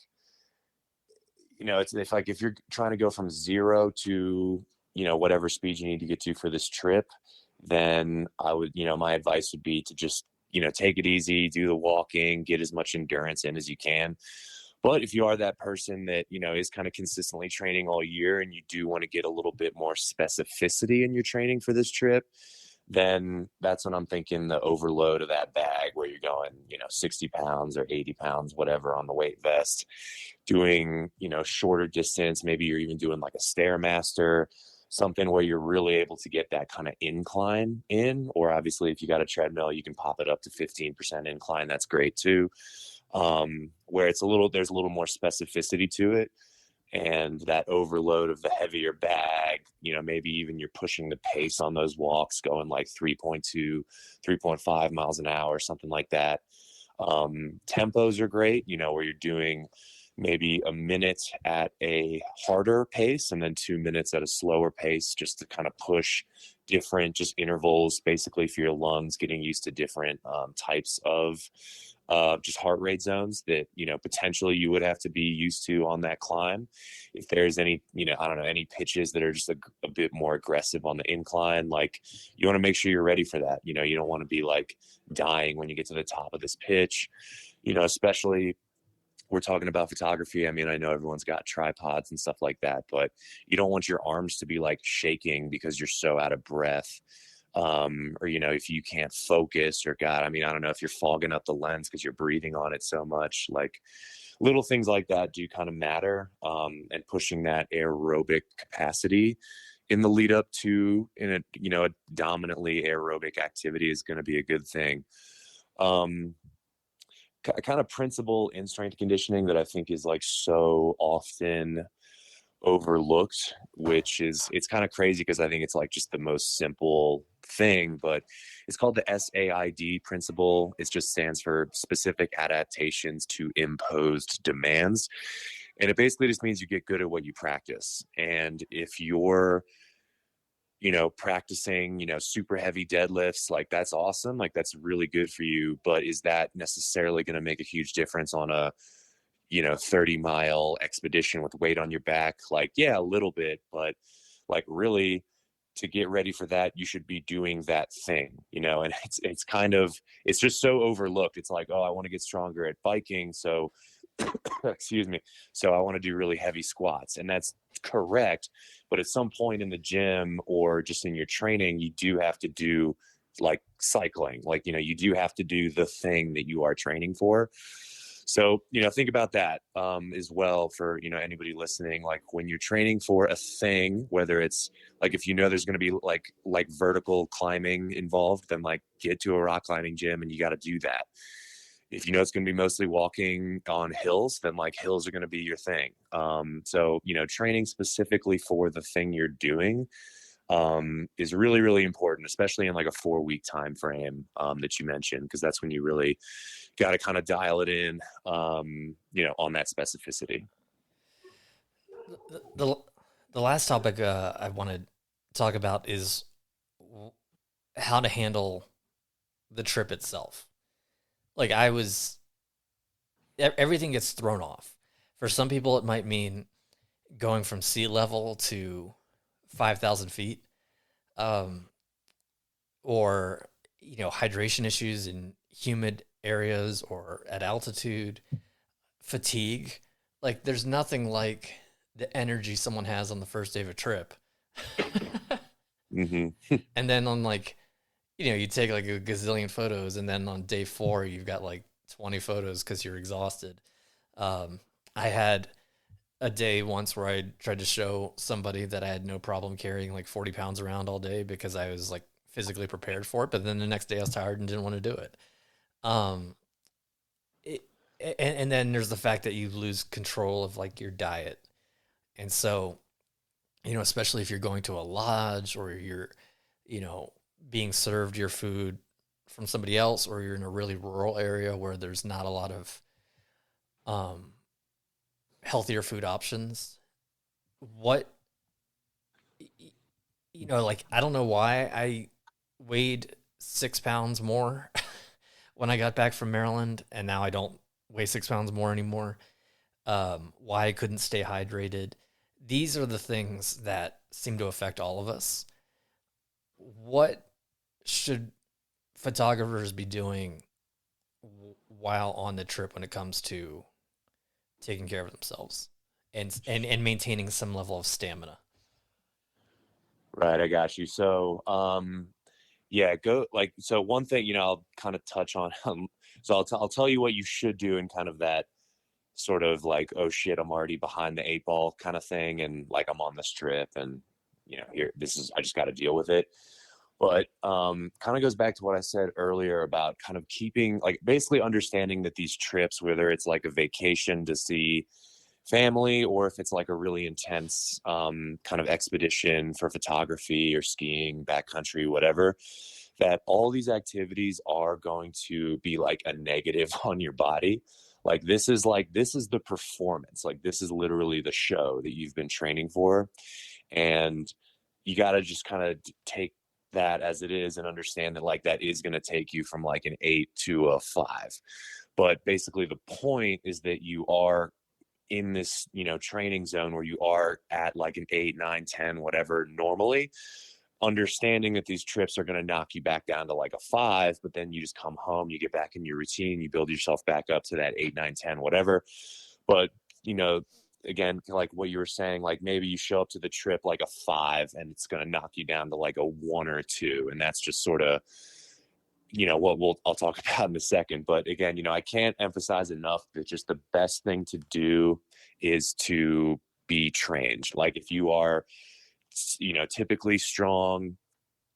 it's like if you're trying to go from 0 to whatever speed you need to get to for this trip, then I would, my advice would be to just take it easy, do the walking, get as much endurance in as you can. But if you are that person that is kind of consistently training all year, and you do want to get a little bit more specificity in your training for this trip, then that's when I'm thinking the overload of that bag, where you're going 60 pounds or 80 pounds, whatever, on the weight vest, doing shorter distance. Maybe you're even doing like a Stairmaster, something where you're really able to get that kind of incline in. Or obviously, if you got a treadmill, you can pop it up to 15% incline. That's great too. Where there's a little more specificity to it. And that overload of the heavier bag, maybe even you're pushing the pace on those walks, going like 3.2, 3.5 miles an hour, something like that. Tempos are great, where you're doing maybe a minute at a harder pace and then 2 minutes at a slower pace, just to kind of push different just intervals, basically, for your lungs, getting used to different types of just heart rate zones that potentially you would have to be used to on that climb. If there's any I don't know, any pitches that are just a bit more aggressive on the incline, like, you want to make sure you're ready for that. You don't want to be like dying when you get to the top of this pitch, especially, we're talking about photography. I mean, I know everyone's got tripods and stuff like that, but you don't want your arms to be like shaking because you're so out of breath. Or if you can't focus, or God, I mean, I don't know, if you're fogging up the lens because you're breathing on it so much. Like, little things like that do kind of matter. And pushing that aerobic capacity in the lead up to a dominantly aerobic activity is going to be a good thing. Kind of principle in strength conditioning that I think is like so often overlooked, which is, it's kind of crazy because I think it's like just the most simple thing, but it's called the SAID principle. It just stands for specific adaptations to imposed demands. And it basically just means you get good at what you practice. And if you're practicing, super heavy deadlifts, like, that's awesome. Like, that's really good for you. But is that necessarily going to make a huge difference on a 30-mile expedition with weight on your back? Like, yeah, a little bit, but like, really, to get ready for that, you should be doing that thing, you know, and it's kind of, it's just so overlooked. It's like, oh, I want to get stronger at biking. So, excuse me. So I want to do really heavy squats. And that's correct. But at some point in the gym or just in your training, you do have to do like cycling. Like, you know, you do have to do the thing that you are training for. So, you know, think about that as well for, you know, anybody listening. Like when you're training for a thing, whether it's like, if you know there's going to be like vertical climbing involved, then like get to a rock climbing gym and you got to do that. If you know it's going to be mostly walking on hills, then like hills are going to be your thing. So, you know, training specifically for the thing you're doing is really, really important, especially in like a 4-week time frame that you mentioned, because that's when you really got to kind of dial it in, you know, on that specificity. The the last topic I want to talk about is how to handle the trip itself. Like everything gets thrown off. For some people, it might mean going from sea level to 5,000 feet, um, or hydration issues in humid areas or at altitude, fatigue. Like there's nothing like the energy someone has on the first day of a trip. Mm-hmm. And then on you take like a gazillion photos, and then on day 4 you've got like 20 photos because you're exhausted. I had a day once where I tried to show somebody that I had no problem carrying like 40 pounds around all day because I was like physically prepared for it. But then the next day I was tired and didn't want to do it. Um, it and then there's the fact that you lose control of like your diet. And so, especially if you're going to a lodge or you're, being served your food from somebody else, or you're in a really rural area where there's not a lot of um, healthier food options. What, like, I don't know why I weighed 6 pounds more when I got back from Maryland, and now I don't weigh 6 pounds more anymore. Why I couldn't stay hydrated. These are the things that seem to affect all of us. What should photographers be doing while on the trip when it comes to taking care of themselves and maintaining some level of stamina? Right, I got you. So, yeah, so one thing, you know, I'll kind of touch on, so I'll tell you what you should do in kind of that sort of like, oh shit, I'm already behind the 8 ball kind of thing. And like, I'm on this trip and, you know, I just got to deal with it. But kind of goes back to what I said earlier about kind of keeping, like, basically understanding that these trips, whether it's like a vacation to see family or if it's like a really intense kind of expedition for photography or skiing, backcountry, whatever, that all these activities are going to be like a negative on your body. This is the performance. Like this is literally the show that you've been training for. And you got to just kind of take that as it is and understand that like that is going to take you from like an 8 to a 5. But basically the point is that you are in this, you know, training zone where you are at like an 8, 9, 10, whatever normally, understanding that these trips are going to knock you back down to like a 5, but then you just come home, you get back in your routine, you build yourself back up to that 8, 9, 10, whatever. But, you know, again, like what you were saying, like maybe you show up to the trip like a 5 and it's going to knock you down to like a 1 or a 2. And that's just sort of, you know, what I'll talk about in a second. But again, you know, I can't emphasize enough that just the best thing to do is to be trained. Like if you are, you know, typically strong,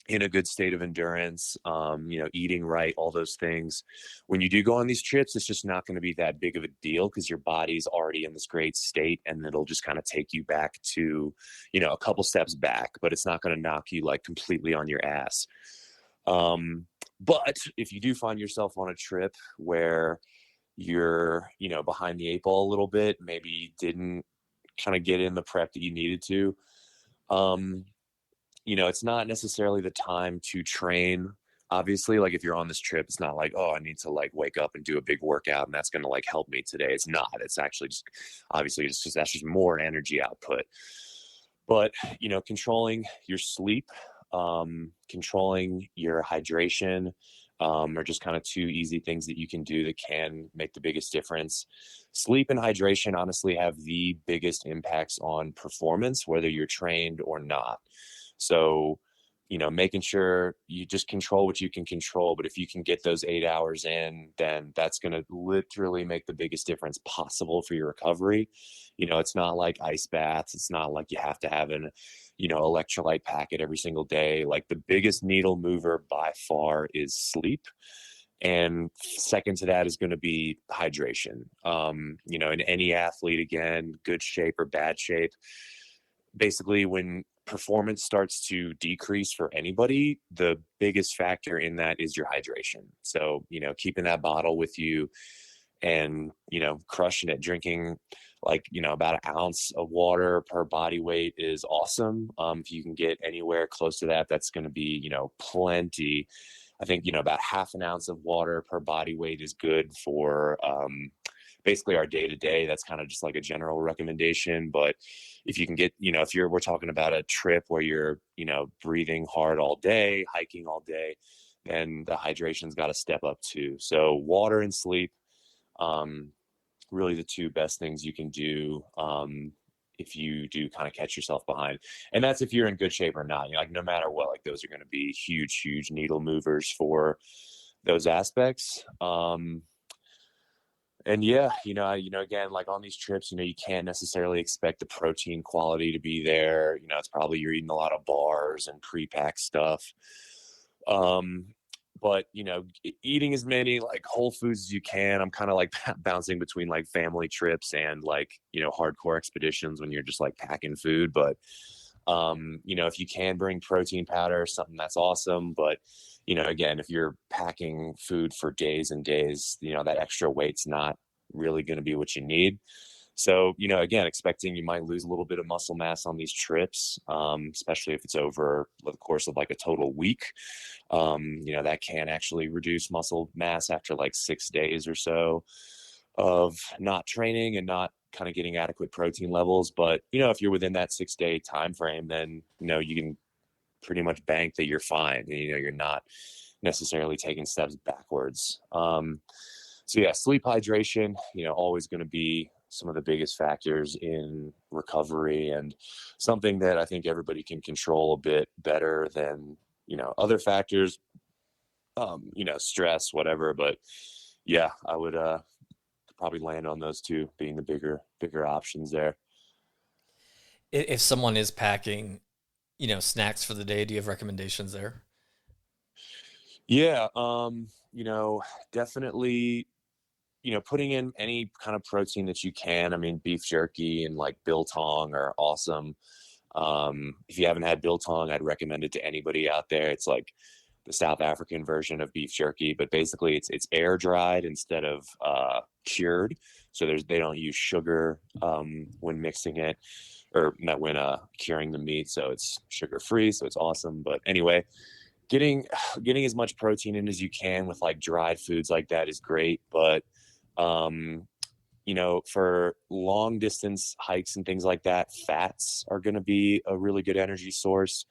in a good state of endurance, you know, eating right, all those things. When you do go on these trips, it's just not going to be that big of a deal because your body's already in this great state and it'll just kind of take you back to, you know, a couple steps back, but it's not going to knock you like completely on your ass. But if you do find yourself on a trip where you're, you know, behind the 8 ball a little bit, maybe you didn't kind of get in the prep that you needed to, you know, it's not necessarily the time to train. Obviously, like if you're on this trip, it's not like, oh, I need to like wake up and do a big workout and that's going to like help me today. It's not. It's actually just obviously it's just that's just more energy output. But, controlling your sleep, controlling your hydration, are just kind of two easy things that you can do that can make the biggest difference. Sleep and hydration honestly have the biggest impacts on performance, whether you're trained or not. So, making sure you just control what you can control. But if you can get those 8 hours in, then that's going to literally make the biggest difference possible for your recovery. It's not like ice baths. It's not like you have to have an, electrolyte packet every single day. Like the biggest needle mover by far is sleep. And second to that is going to be hydration. In any athlete, again, good shape or bad shape, basically when performance starts to decrease for anybody, the biggest factor in that is your hydration. So, keeping that bottle with you and, crushing it, drinking like, about an ounce of water per body weight is awesome. If you can get anywhere close to that, that's going to be, plenty. I think, about half an ounce of water per body weight is good for, basically our day to day. That's kind of just like a general recommendation. But if you can get, if we're talking about a trip where you're, breathing hard all day, hiking all day, then the hydration's got to step up too. So water and sleep, really the two best things you can do. If you do kind of catch yourself behind, and that's if you're in good shape or not, like no matter what, like those are going to be huge needle movers for those aspects. And yeah, again, like on these trips, you can't necessarily expect the protein quality to be there. It's probably you're eating a lot of bars and pre-packed stuff. Um, but eating as many like whole foods as you can. I'm kind of like bouncing between like family trips and like, hardcore expeditions when you're just like packing food. But if you can bring protein powder, something that's awesome. But again, if you're packing food for days and days, that extra weight's not really going to be what you need. So, again, expecting you might lose a little bit of muscle mass on these trips, especially if it's over the course of like a total week. That can actually reduce muscle mass after like 6 days or so of not training and not kind of getting adequate protein levels. But, if you're within that 6 day time frame, then, you can pretty much bank that you're fine. And, you're not necessarily taking steps backwards. So yeah, sleep, hydration, always going to be some of the biggest factors in recovery, and something that I think everybody can control a bit better than, other factors, stress, whatever. But yeah, I would probably land on those two being the bigger options there. If someone is packing, snacks for the day, do you have recommendations there? Yeah, definitely, putting in any kind of protein that you can. I mean, beef jerky and like biltong are awesome. If you haven't had biltong, I'd recommend it to anybody out there. It's like the South African version of beef jerky, but basically it's air dried instead of cured. So they don't use sugar when mixing it, or not when curing the meat. So it's sugar free. So it's awesome. But anyway, getting getting as much protein in as you can with like dried foods like that is great. But um, for long distance hikes and things like that, fats are going to be a really good energy source.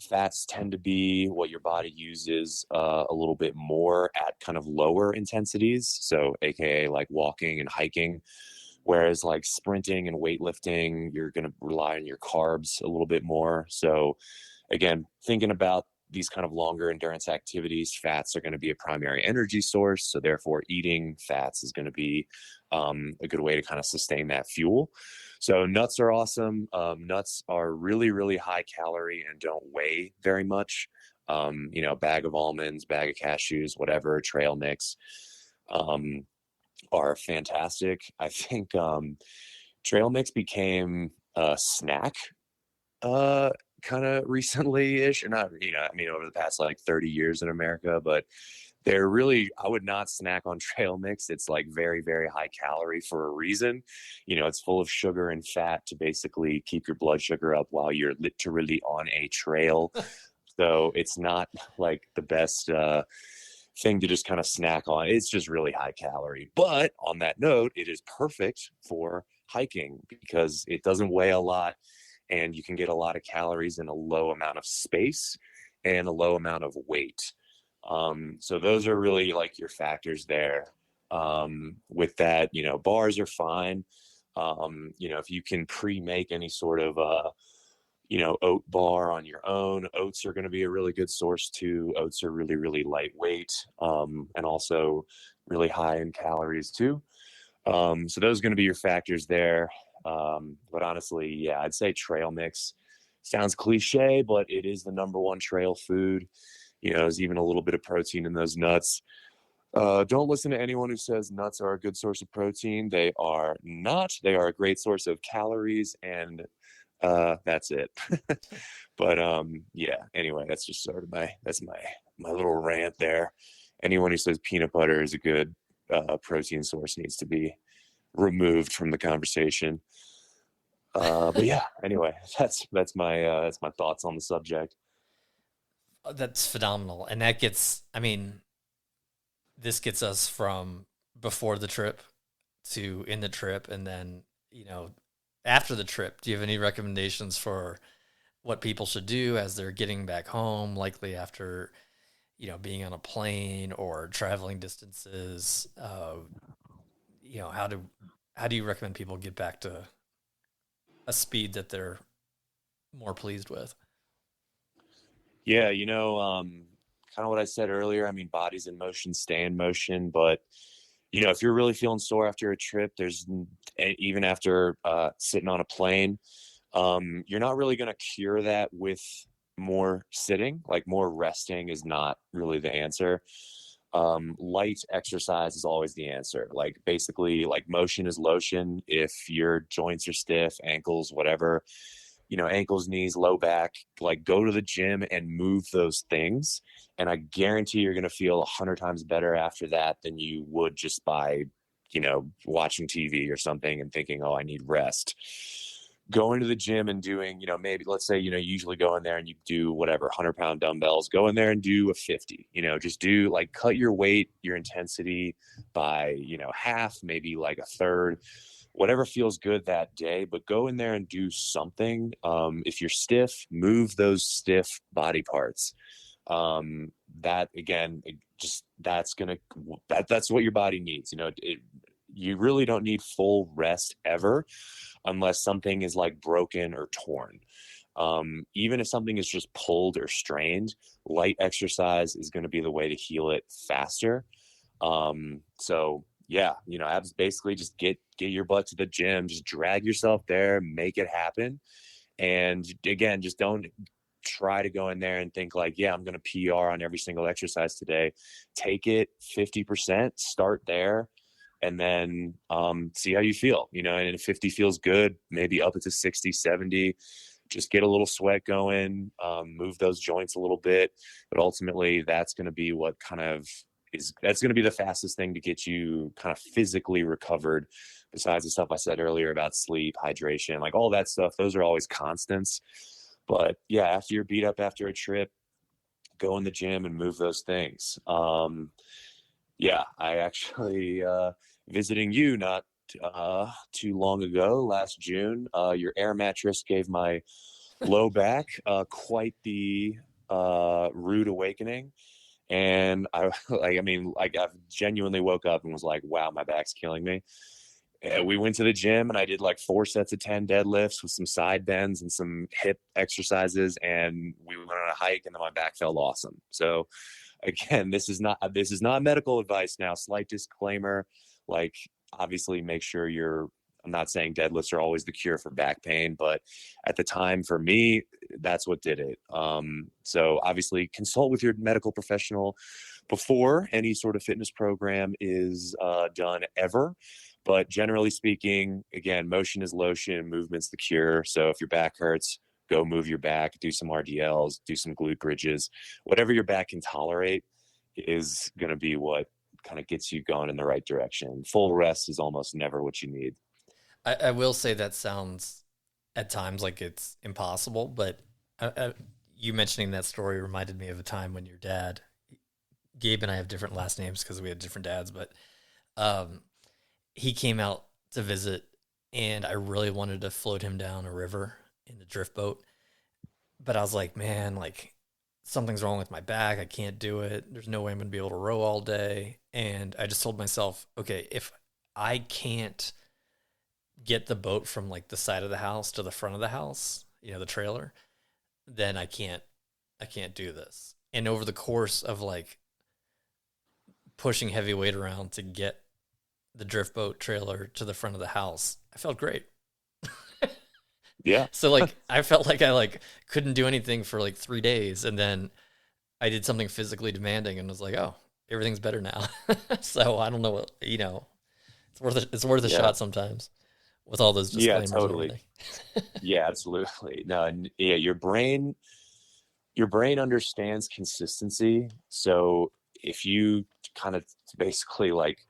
Fats tend to be what your body uses a little bit more at kind of lower intensities. So, AKA like walking and hiking. Whereas like sprinting and weightlifting, you're going to rely on your carbs a little bit more. So, again, thinking about these kind of longer endurance activities, fats are going to be a primary energy source. So therefore eating fats is going to be a good way to kind of sustain that fuel. So nuts are awesome. Nuts are really high calorie and don't weigh very much. Bag of almonds, bag of cashews, whatever, trail mix, are fantastic. I think trail mix became a snack kind of recently-ish, or not, I mean, over the past like 30 years in America. But they're really, I would not snack on trail mix. It's like very high calorie for a reason. It's full of sugar and fat to basically keep your blood sugar up while you're literally on a trail. So it's not like the best thing to just kind of snack on. It's just really high calorie. But on that note, it is perfect for hiking because it doesn't weigh a lot. and you can get a lot of calories in a low amount of space and a low amount of weight. So those are really like your factors there. With that, bars are fine. If you can pre-make any sort of oat bar on your own, oats are going to be a really good source too. Oats are really, really lightweight, and also really high in calories too. So those are going to be your factors there. But honestly, yeah, I'd say trail mix. Sounds cliche, but it is the number one trail food. There's even a little bit of protein in those nuts. Don't listen to anyone who says nuts are a good source of protein. They are not. They are a great source of calories, and that's it. But yeah. Anyway, that's just sort of my little rant there. Anyone who says peanut butter is a good protein source needs to be removed from the conversation. But yeah. Anyway, that's my thoughts on the subject. That's phenomenal. And that gets, I mean, this gets us from before the trip to in the trip. And then, after the trip, do you have any recommendations for what people should do as they're getting back home, likely after, being on a plane or traveling distances? How do you recommend people get back to a speed that they're more pleased with? Yeah, kind of what I said earlier. I mean, bodies in motion stay in motion, but if you're really feeling sore after a trip, even after sitting on a plane, you're not really going to cure that with more sitting. Like more resting is not really the answer. Light exercise is always the answer. Like basically, like motion is lotion. If your joints are stiff, ankles, whatever, ankles, knees, low back, like go to the gym and move those things. And I guarantee you're going to feel 100 times better after that than you would just by, watching TV or something and thinking, oh, I need rest. Going to the gym and doing, maybe let's say, you usually go in there and you do whatever, 100-pound dumbbells, go in there and do a 50, just do like cut your weight, your intensity by, half, maybe like a third, whatever feels good that day, but go in there and do something. If you're stiff, move those stiff body parts. That again, that's what your body needs. You really don't need full rest ever unless something is like broken or torn. Even if something is just pulled or strained, light exercise is going to be the way to heal it faster. So yeah, abs basically just get your butt to the gym, just drag yourself there, make it happen. And again, just don't try to go in there and think like, yeah, I'm going to PR on every single exercise today. Take it 50%, start there, and then see how you feel, and if 50 feels good, maybe up it to 60, 70, just get a little sweat going, move those joints a little bit. But ultimately that's going to be what that's going to be the fastest thing to get you kind of physically recovered, besides the stuff I said earlier about sleep, hydration, like all that stuff. Those are always constants. But yeah, after you're beat up after a trip, go in the gym and move those things. Yeah, I actually visiting you not too long ago, last June. Your air mattress gave my low back quite the rude awakening. And I genuinely woke up and was like, wow, my back's killing me. And we went to the gym and I did like 4 sets of 10 deadlifts with some side bends and some hip exercises. And we went on a hike and then my back felt awesome. So again, this is not medical advice now. Slight disclaimer, like obviously make sure I'm not saying deadlifts are always the cure for back pain, but at the time for me, that's what did it. So obviously consult with your medical professional before any sort of fitness program is done ever. But generally speaking, again, motion is lotion, movement's the cure. So if your back hurts, go move your back, do some RDLs, do some glute bridges, whatever your back can tolerate is going to be what kind of gets you going in the right direction. Full rest is almost never what you need. I will say that sounds at times like it's impossible, but you mentioning that story reminded me of a time when your dad, Gabe and I have different last names because we had different dads, but um, he came out to visit and I really wanted to float him down a river. in the drift boat. But I was like, man, like something's wrong with my back. I can't do it. There's no way I'm going to be able to row all day. And I just told myself, okay, if I can't get the boat from like the side of the house to the front of the house, the trailer, then I can't do this. And over the course of like pushing heavy weight around to get the drift boat trailer to the front of the house, I felt great. Yeah. So like I felt like I like couldn't do anything for like 3 days, and then I did something physically demanding and was like, "Oh, everything's better now." So I don't know what, it's worth a Yeah. shot sometimes with all those Yeah, disclaimers and totally. everything. Yeah, absolutely. No, and yeah, your brain understands consistency. So if you kind of basically like,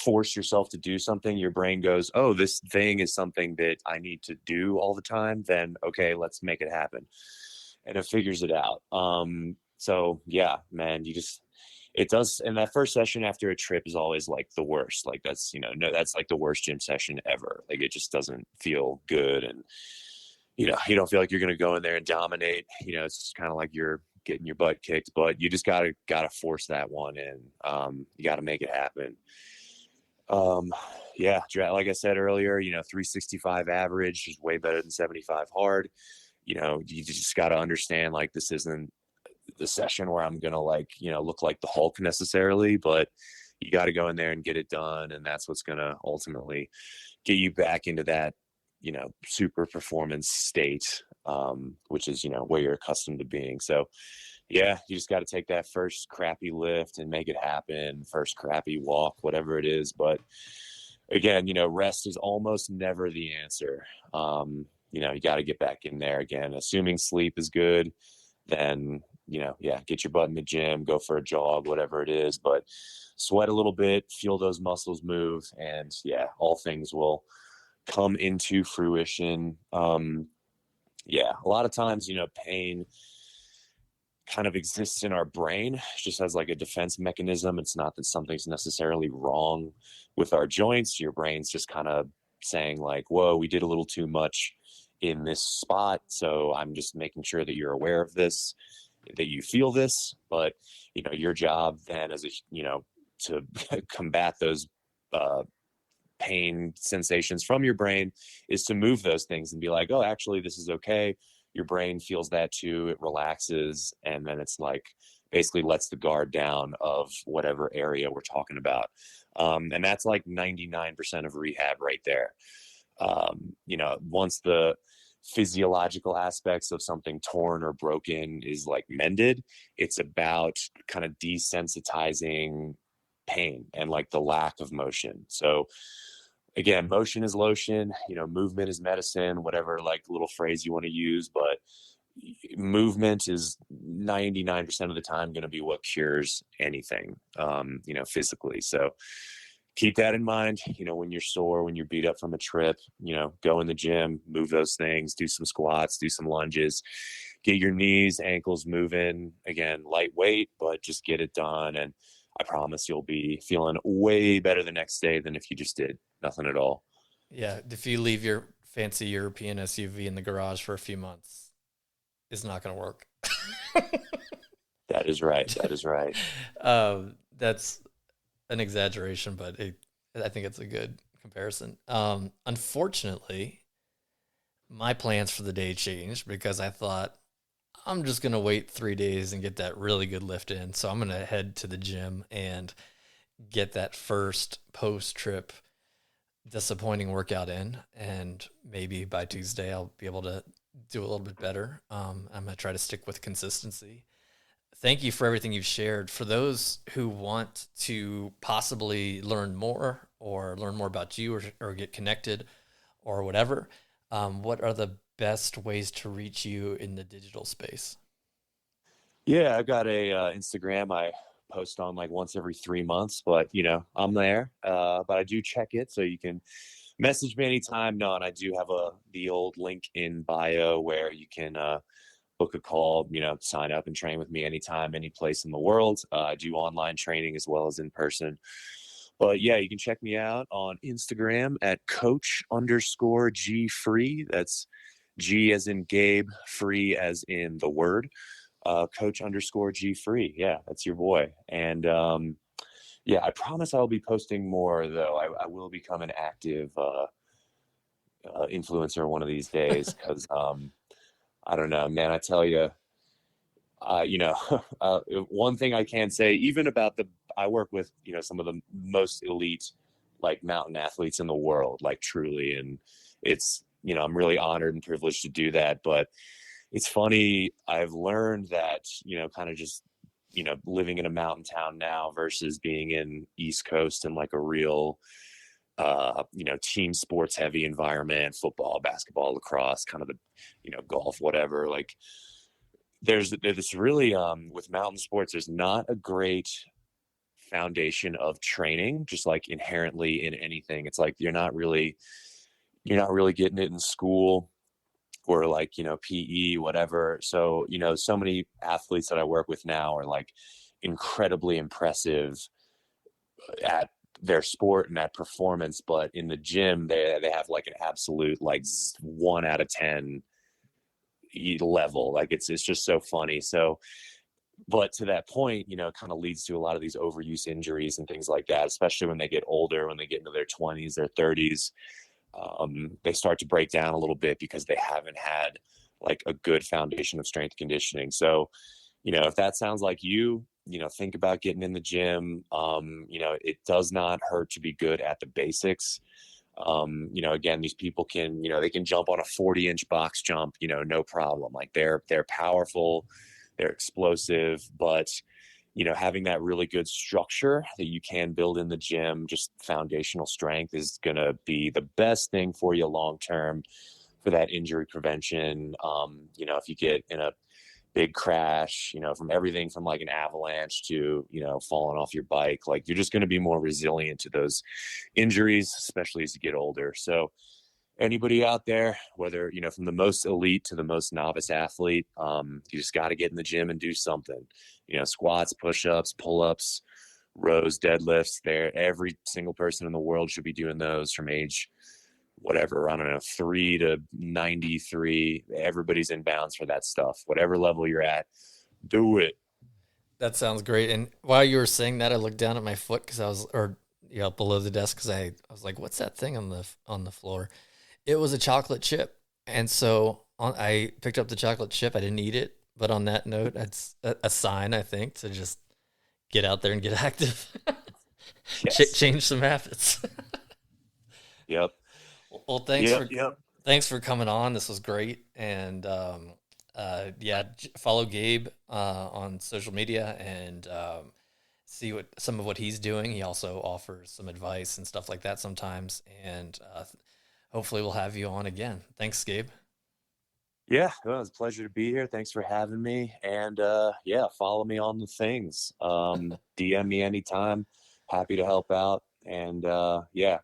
force yourself to do something, your brain goes, oh, this thing is something that I need to do all the time, then okay, let's make it happen. And it figures it out. So yeah, man, it does. And that first session after a trip is always like the worst. Like that's, no, that's like the worst gym session ever. Like it just doesn't feel good. And, you don't feel like you're going to go in there and dominate. It's just kind of like you're getting your butt kicked, but you just gotta force that one in. You got to make it happen. Um, yeah, like I said earlier, 365 average is way better than 75 hard. You just got to understand like this isn't the session where I'm gonna like, look like the Hulk necessarily, but you got to go in there and get it done, and that's what's gonna ultimately get you back into that, super performance state, which is where you're accustomed to being. So yeah, you just got to take that first crappy lift and make it happen, first crappy walk, whatever it is. But again, rest is almost never the answer. You got to get back in there again, assuming sleep is good, then, yeah, get your butt in the gym, go for a jog, whatever it is, but sweat a little bit, feel those muscles move, and yeah, all things will come into fruition. Yeah, a lot of times, pain kind of exists in our brain just as like a defense mechanism. It's not that something's necessarily wrong with our joints. Your brain's just kind of saying like, whoa, we did a little too much in this spot, so I'm just making sure that you're aware of this, that you feel this. But your job then as a, to combat those uh, pain sensations from your brain is to move those things and be like, oh, actually this is okay. Your brain feels that too, it relaxes, and then it's like basically lets the guard down of whatever area we're talking about. And that's like 99% of rehab right there. Once the physiological aspects of something torn or broken is like mended, it's about kind of desensitizing pain and like the lack of motion. So again, motion is lotion, movement is medicine, whatever like little phrase you want to use, but movement is 99% of the time going to be what cures anything, physically. So keep that in mind, when you're sore, when you're beat up from a trip, go in the gym, move those things, do some squats, do some lunges, get your knees, ankles moving. Again, lightweight, but just get it done. And I promise you'll be feeling way better the next day than if you just did nothing at all. Yeah, if you leave your fancy European SUV in the garage for a few months, it's not going to work. That is right. That is right. That's an exaggeration, but I think it's a good comparison. Unfortunately, my plans for the day changed because I thought I'm just going to wait 3 days and get that really good lift in. So I'm going to head to the gym and get that first post trip disappointing workout in. And maybe by Tuesday, I'll be able to do a little bit better. I'm going to try to stick with consistency. Thank you for everything you've shared. For those who want to possibly learn more or learn more about you, or get connected or whatever, what are the best ways to reach you in the digital space? Yeah, I've got a Instagram I post on like once every 3 months, but I'm there. But I do check it, so you can message me anytime. No, and I do have the old link in bio where you can book a call, sign up and train with me anytime, any place in the world. I do online training as well as in person. But yeah, you can check me out on Instagram at coach_G free. That's G as in Gabe, free as in the word. Coach_G free. Yeah, that's your boy. And yeah, I promise I'll be posting more though. I will become an active influencer one of these days because I don't know, man. I tell you, you know, one thing I can say, even about I work with, some of the most elite, like mountain athletes in the world, like truly. And it's, I'm really honored and privileged to do that. But it's funny, I've learned that, kind of just, living in a mountain town now versus being in East Coast and like a real, team sports heavy environment, football, basketball, lacrosse, kind of the, golf, whatever, like, there's this really with mountain sports there's not a great foundation of training just like inherently in anything. It's like you're not really getting it in school or like PE whatever. So so many athletes that I work with now are like incredibly impressive at their sport and at performance, but in the gym they have like an absolute like 1 out of 10 level. Like it's just so funny. So but to that point, it kind of leads to a lot of these overuse injuries and things like that, especially when they get older, when they get into their 20s, their 30s. They start to break down a little bit because they haven't had like a good foundation of strength conditioning. So, if that sounds like you, think about getting in the gym. It does not hurt to be good at the basics. Again, these people can, they can jump on a 40-inch box jump, no problem. Like they're powerful, they're explosive, but having that really good structure that you can build in the gym, just foundational strength is going to be the best thing for you long term for that injury prevention. If you get in a big crash, from everything from like an avalanche to, falling off your bike, like you're just going to be more resilient to those injuries, especially as you get older. So anybody out there, whether, from the most elite to the most novice athlete, you just got to get in the gym and do something, squats, push-ups, pull-ups, rows, deadlifts. There, every single person in the world should be doing those from age whatever, I don't know, 3 to 93. Everybody's in bounds for that stuff. Whatever level you're at, do it. That sounds great. And while you were saying that, I looked down at my foot because I was, or below the desk because I was like, "What's that thing on the floor?" It was a chocolate chip, and so I picked up the chocolate chip. I didn't eat it, but on that note, it's a sign I think to just get out there and get active, Yes. change some habits. Yep. Well, Yep. Yep. thanks for coming on. This was great, and yeah, follow Gabe on social media and see what some of what he's doing. He also offers some advice and stuff like that sometimes, and hopefully we'll have you on again. Thanks, Gabe. Yeah, well, it was a pleasure to be here. Thanks for having me. And yeah, follow me on the things. DM me anytime. Happy to help out. And yeah,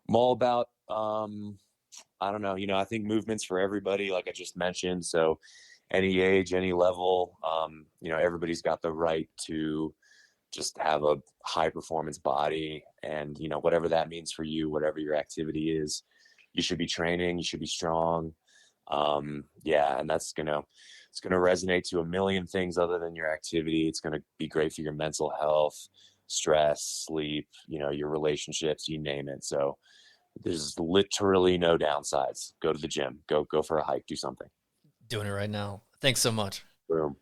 I'm all about I don't know, I think movements for everybody, like I just mentioned. So any age, any level, everybody's got the right to just have a high performance body. And, whatever that means for you, whatever your activity is, you should be training, you should be strong. Yeah, and it's gonna resonate to a million things other than your activity. It's gonna be great for your mental health, stress, sleep, your relationships, you name it. So there's literally no downsides. Go to the gym, go for a hike, do something. Doing it right now. Thanks so much. Boom.